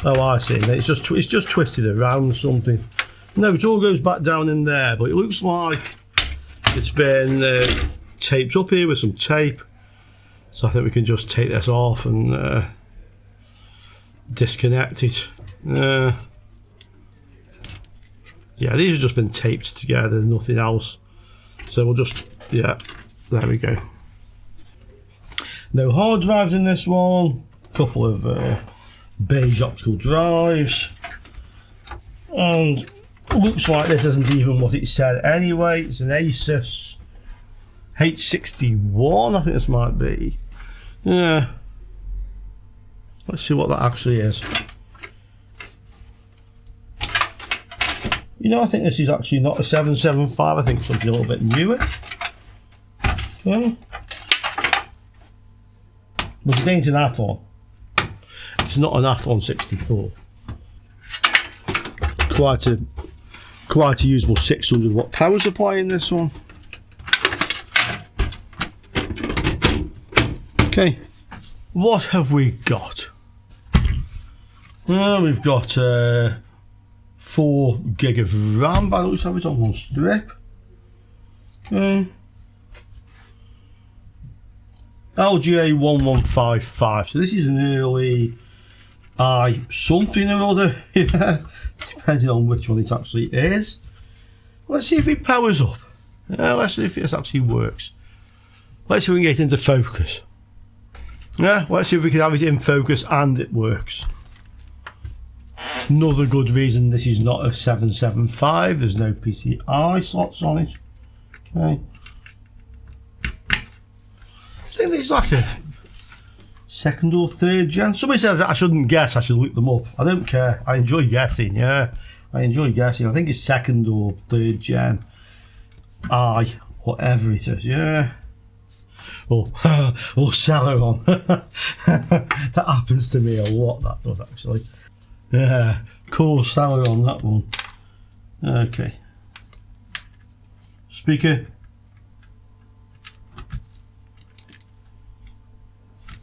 Oh, I see. It's just twisted around something. No, it all goes back down in there, but it looks like it's been taped up here with some tape. So I think we can just take this off and disconnect it. Yeah, these have just been taped together, nothing else. So we'll just, yeah, there we go. No hard drives in this one. A couple of beige optical drives. And looks like this isn't even what it said anyway. It's an Asus H61, I think this might be. Yeah. Let's see what that actually is. You know, I think this is actually not a 775. I think something a little bit newer. Okay. But it ain't an Athlon. It's not an Athlon 64. Quite a usable 600 watt power supply in this one. Okay, what have we got? Well, we've got 4 gig of RAM, by the looks of it, on one strip. Okay. LGA 1155, so this is an early I something or other, yeah, depending on which one it actually is. Let's see if it powers up. Let's see if it actually works. Let's see if we can get into focus. Yeah, let's see if we can have it in focus and it works. Another good reason this is not a 775, there's no PCI slots on it. Okay. I think this is like a 2nd or 3rd gen. Somebody says I shouldn't guess, I should look them up. I don't care, I enjoy guessing, yeah. I enjoy guessing. I think it's 2nd or 3rd gen I, whatever it is, yeah. Or Celeron. That happens to me a lot, that does actually. Yeah, cool Celeron, that one. Okay. Speaker.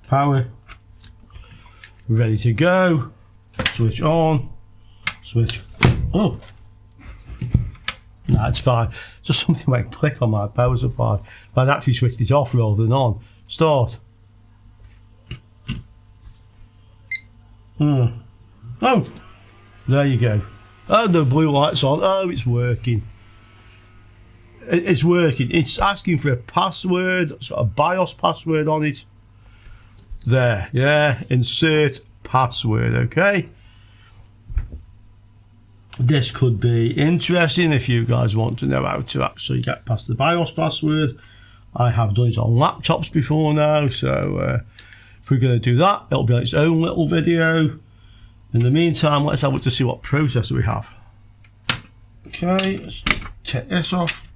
Power. Ready to go. Switch on. Switch. Oh. Nah, it's fine. Just something went click on my power supply. But I'd actually switched it off rather than on. Start. Oh, there you go. Oh, the blue light's on. Oh, it's working. It's working. It's asking for a password. It's got a BIOS password on it. There, yeah. Insert password, okay. This could be interesting if you guys want to know how to actually get past the BIOS password. I have done it on laptops before now, so if we're going to do that, it'll be on its own little video. In the meantime, let's have a look to see what processor we have. Okay, let's take this off.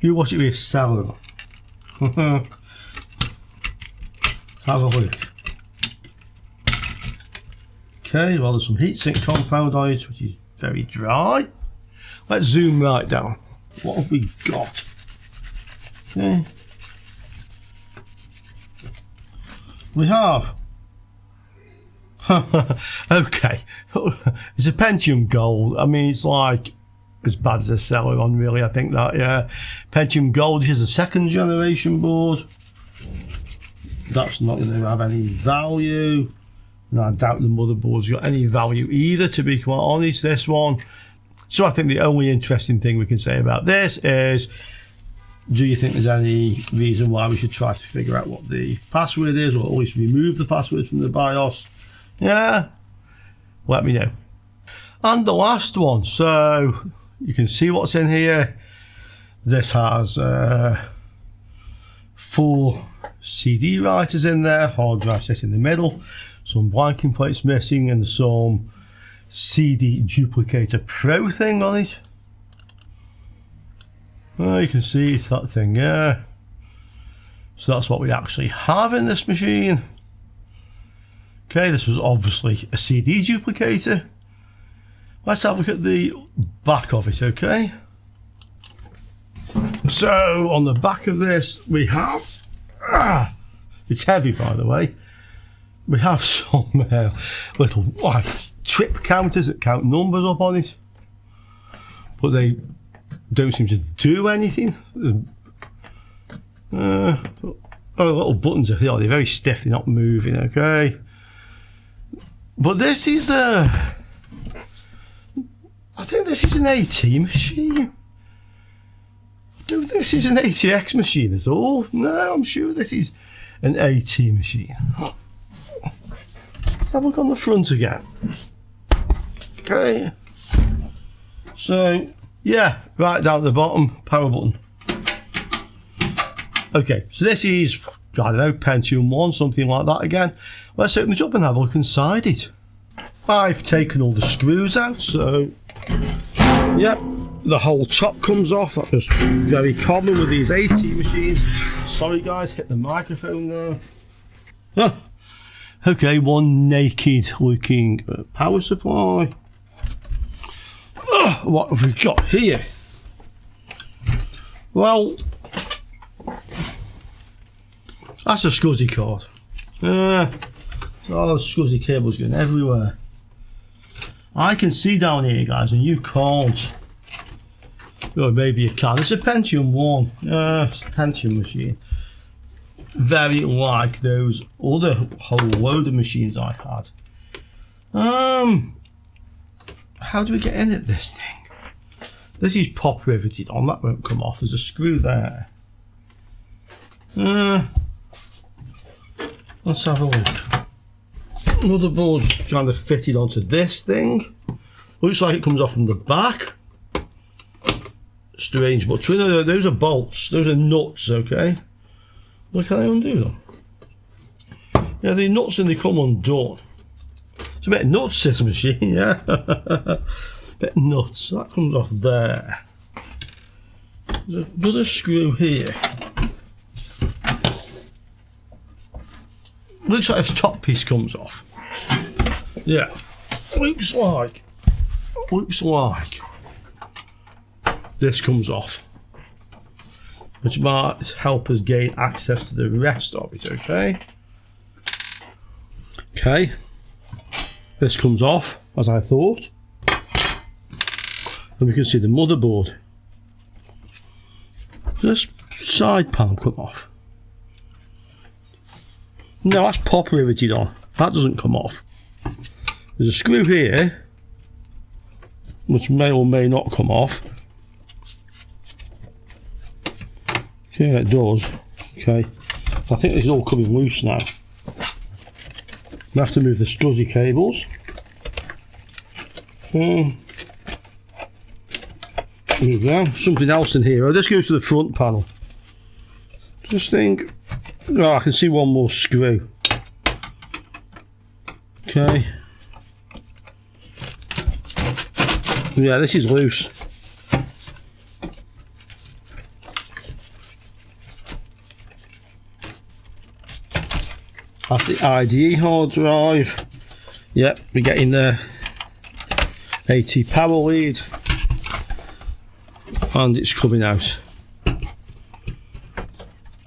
You watch it with a Celeron. Let's have a look. Okay, well, there's some heatsink compound on it, which is very dry. Let's zoom right down. What have we got? Okay. We have. Okay. It's a Pentium Gold. I mean, it's like as bad as a Celeron, really. I think that, yeah. Pentium Gold is a 2nd generation board. That's not going to have any value. And I doubt the motherboard's got any value either, to be quite honest, this one. So I think the only interesting thing we can say about this is, do you think there's any reason why we should try to figure out what the password is, or at least remove the password from the BIOS? Yeah, let me know. And the last one, so you can see what's in here. This has 4 CD writers in there, hard drive sit in the middle, some blanking plates missing, and some CD duplicator pro thing on it. Oh, you can see it's that thing, yeah. So that's what we actually have in this machine. Okay, this was obviously a CD duplicator. Let's have a look at the back of it, okay? So on the back of this we have, it's heavy by the way, we have some little like trip counters that count numbers up on it, but they don't seem to do anything. Little buttons are there, they're very stiff, they're not moving, okay. But this is I think this is an AT machine. I don't think this is an ATX machine at all. No, I'm sure this is an AT machine. Let's have a look on the front again. Okay. So, yeah, right down at the bottom, power button. Okay, so this is, I don't know, Pentium 1, something like that again. Let's open it up and have a look inside it. I've taken all the screws out, so, yep, the whole top comes off. That was very common with these AT machines. Sorry guys, hit the microphone there. Okay, one naked looking power supply. What have we got here? Well, that's a SCSI cord. Oh, SCSI cables going everywhere. I can see down here, guys, and you can't. Or maybe you can. It's a Pentium 1. It's a Pentium machine. Very like those other whole load of machines I had. How do we get in at this thing? This is pop riveted on. That won't come off. There's a screw there. Let's have a look. Motherboard's kind of fitted onto this thing. Looks like it comes off from the back. Strange, but those are bolts. Those are nuts, okay? Well, can I undo them? Yeah, they're nuts and they come undone. It's a bit nuts, this machine, yeah? Bit nuts. That comes off there. There's another screw here. Looks like this top piece comes off. Yeah. Looks like this comes off, which might help us gain access to the rest of it, okay? Okay. This comes off, as I thought. And we can see the motherboard. This side panel come off. No, that's pop riveted on. That doesn't come off. There's a screw here, which may or may not come off. Okay, it does. Okay. I think this is all coming loose now. We have to move the SCSI cables. Move that. Something else in here. Oh, this goes to the front panel. Just think. Oh, I can see one more screw. Okay. Yeah, this is loose. That's the IDE hard drive. Yep, we're getting the AT power lead. And it's coming out.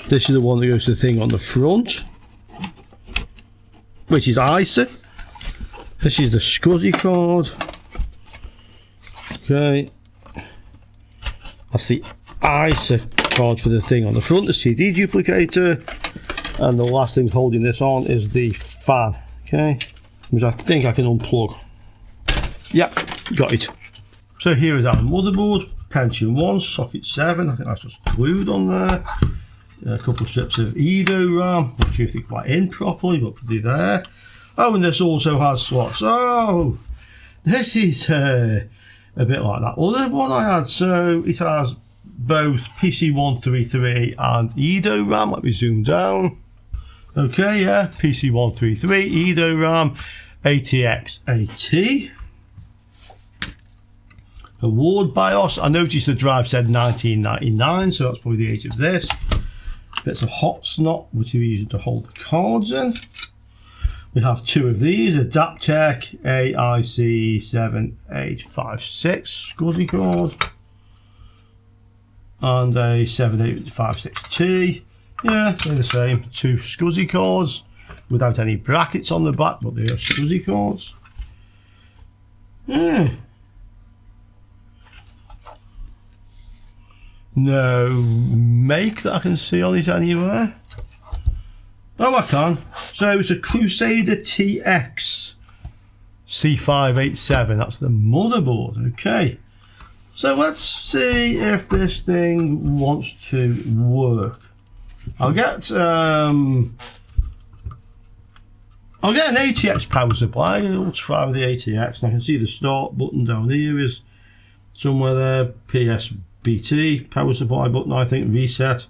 This is the one that goes to the thing on the front, which is ISA. This is the SCSI card. Okay. That's the ISA card for the thing on the front, the CD duplicator. And the last thing holding this on is the fan, okay, which I think I can unplug. Yep, got it. So here is our motherboard, Pentium 1, socket 7, I think that's just glued on there. A couple of strips of Edo RAM, not sure if they're quite in properly, but they're there. Oh, and this also has slots. Oh, this is a bit like that other one I had. So it has both PC133 and Edo RAM. Let me zoom down. Okay, yeah, PC133, Edo RAM, ATX AT. Award BIOS. I noticed the drive said 1999, so that's probably the age of this. Bits of hot snot, which we're using to hold the cards in. We have two of these, Adaptec AIC7856 SCSI card. and a 7856T. Yeah, they're the same. 2 SCSI cords without any brackets on the back, but they are SCSI cords. Yeah. No make that I can see on it anywhere. Oh, I can. So it's a Crusader TX C587. That's the motherboard. Okay. So let's see if this thing wants to work. I'll get an ATX power supply. We'll try with the ATX. And I can see the start button down here is somewhere there. PSBT power supply button, I think. Reset.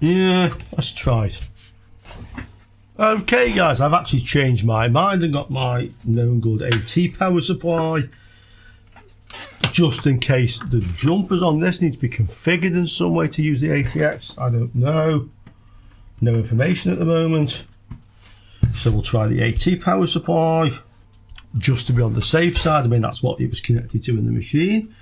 Yeah, let's try it. Okay guys, I've actually changed my mind and got my known good AT power supply. Just in case the jumpers on this need to be configured in some way to use the ATX. I don't know. No information at the moment. So we'll try the AT power supply. Just to be on the safe side. I mean, that's what it was connected to in the machine.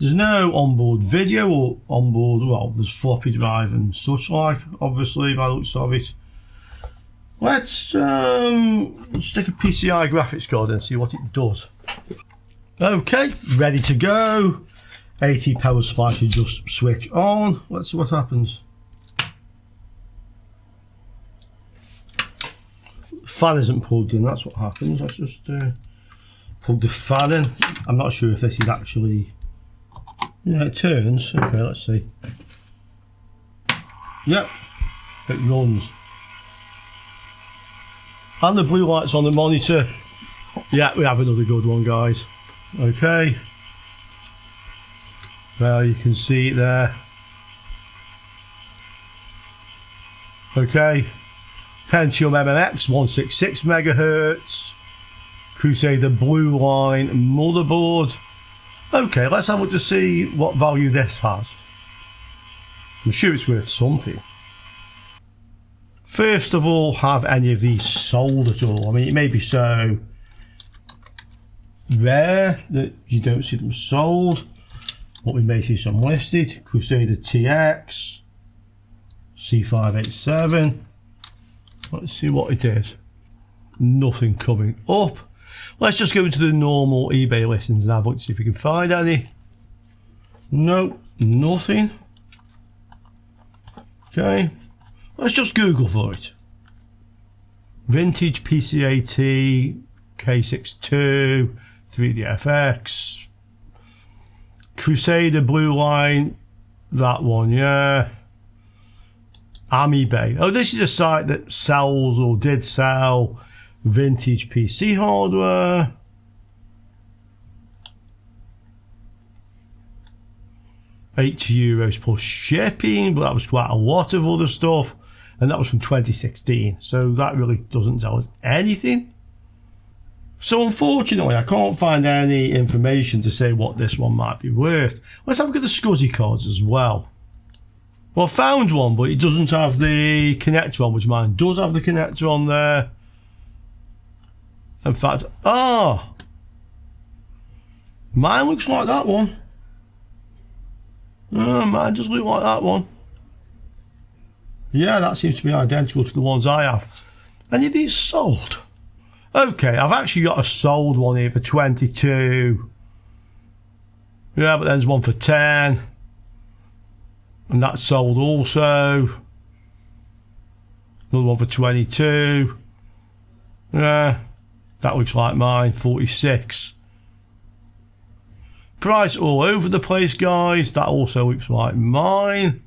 There's no onboard video or onboard, well, there's floppy drive and such like, obviously, by the looks of it. Let's stick a PCI graphics card in and see what it does. Okay, ready to go. AT power supply should just switch on. Let's see what happens. Fan isn't plugged in, that's what happens. Let's just plug the fan in. I'm not sure if this is actually... Yeah, it turns. Okay, let's see. Yep, it runs. And the blue light's on the monitor. Yeah, we have another good one, guys. Okay. Well, you can see it there. Okay. Pentium MMX 166 megahertz. Crusader blue line motherboard. Okay, let's have a look to see what value this has. I'm sure it's worth something. First of all, have any of these sold at all? I mean, it may be so rare that you don't see them sold, but we may see some listed. Crusader TX C587. Let's see what it is. Nothing coming up. Let's just go into the normal eBay listings and have a look to see if we can find any. Nope, nothing. Okay, let's just Google for it. Vintage PCAT K62 3DFX Crusader blue line, that one, yeah. eBay. Oh, this is a site that sells or did sell vintage PC hardware. €8 plus shipping, but that was quite a lot of other stuff, and that was from 2016, so that really doesn't tell us anything. So unfortunately I can't find any information to say what this one might be worth. Let's have a look at the SCSI cards as well. Well, I found one, but it doesn't have the connector on, which mine does have the connector on there. In fact, mine looks like that one. Mine does look like that one. Yeah, that seems to be identical to the ones I have. Any of these sold? Okay, I've actually got a sold one here for 22. Yeah, but then there's one for 10. And that's sold also. Another one for 22. Yeah, that looks like mine, 46. Price all over the place, guys. That also looks like mine.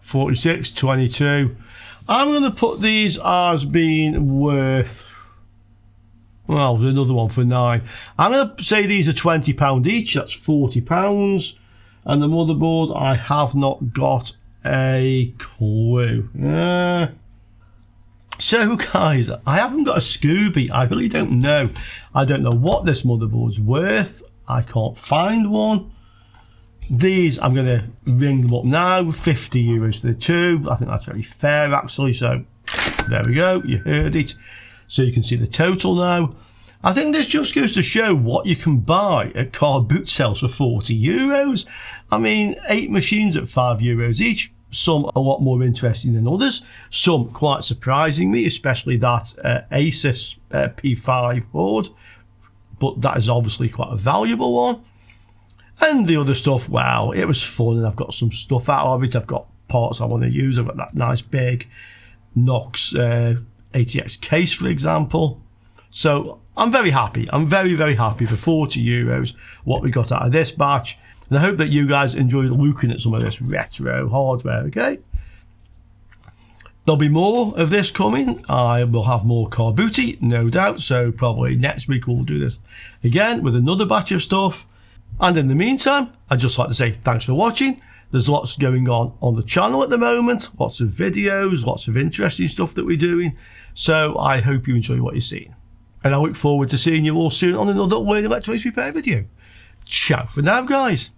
46, 22. I'm going to put these as being worth, well, there's another one for 9. I'm going to say these are £20 each. That's £40. And the motherboard, I have not got a clue. So guys, I haven't got a Scooby. I really don't know. I don't know what this motherboard's worth. I can't find one. These, I'm going to ring them up now. €50 for the two. I think that's very fair actually. So there we go. You heard it. So you can see the total now. I think this just goes to show what you can buy at car boot sales for €40. I mean, 8 machines at €5 each. Some a lot more interesting than others. Some quite surprising me, especially that Asus P5 board. But that is obviously quite a valuable one. And the other stuff, wow, it was fun, and I've got some stuff out of it. I've got parts I want to use. I've got that nice big Knox ATX case, for example. So I'm very happy. I'm very, very happy for €40 what we got out of this batch. And I hope that you guys enjoyed looking at some of this retro hardware, okay? There'll be more of this coming. I will have more car booty, no doubt. So probably next week we'll do this again with another batch of stuff. And in the meantime, I'd just like to say thanks for watching. There's lots going on the channel at the moment. Lots of videos, lots of interesting stuff that we're doing. So I hope you enjoy what you're seeing. And I look forward to seeing you all soon on another Win Electronics Repair video. Ciao for now, guys.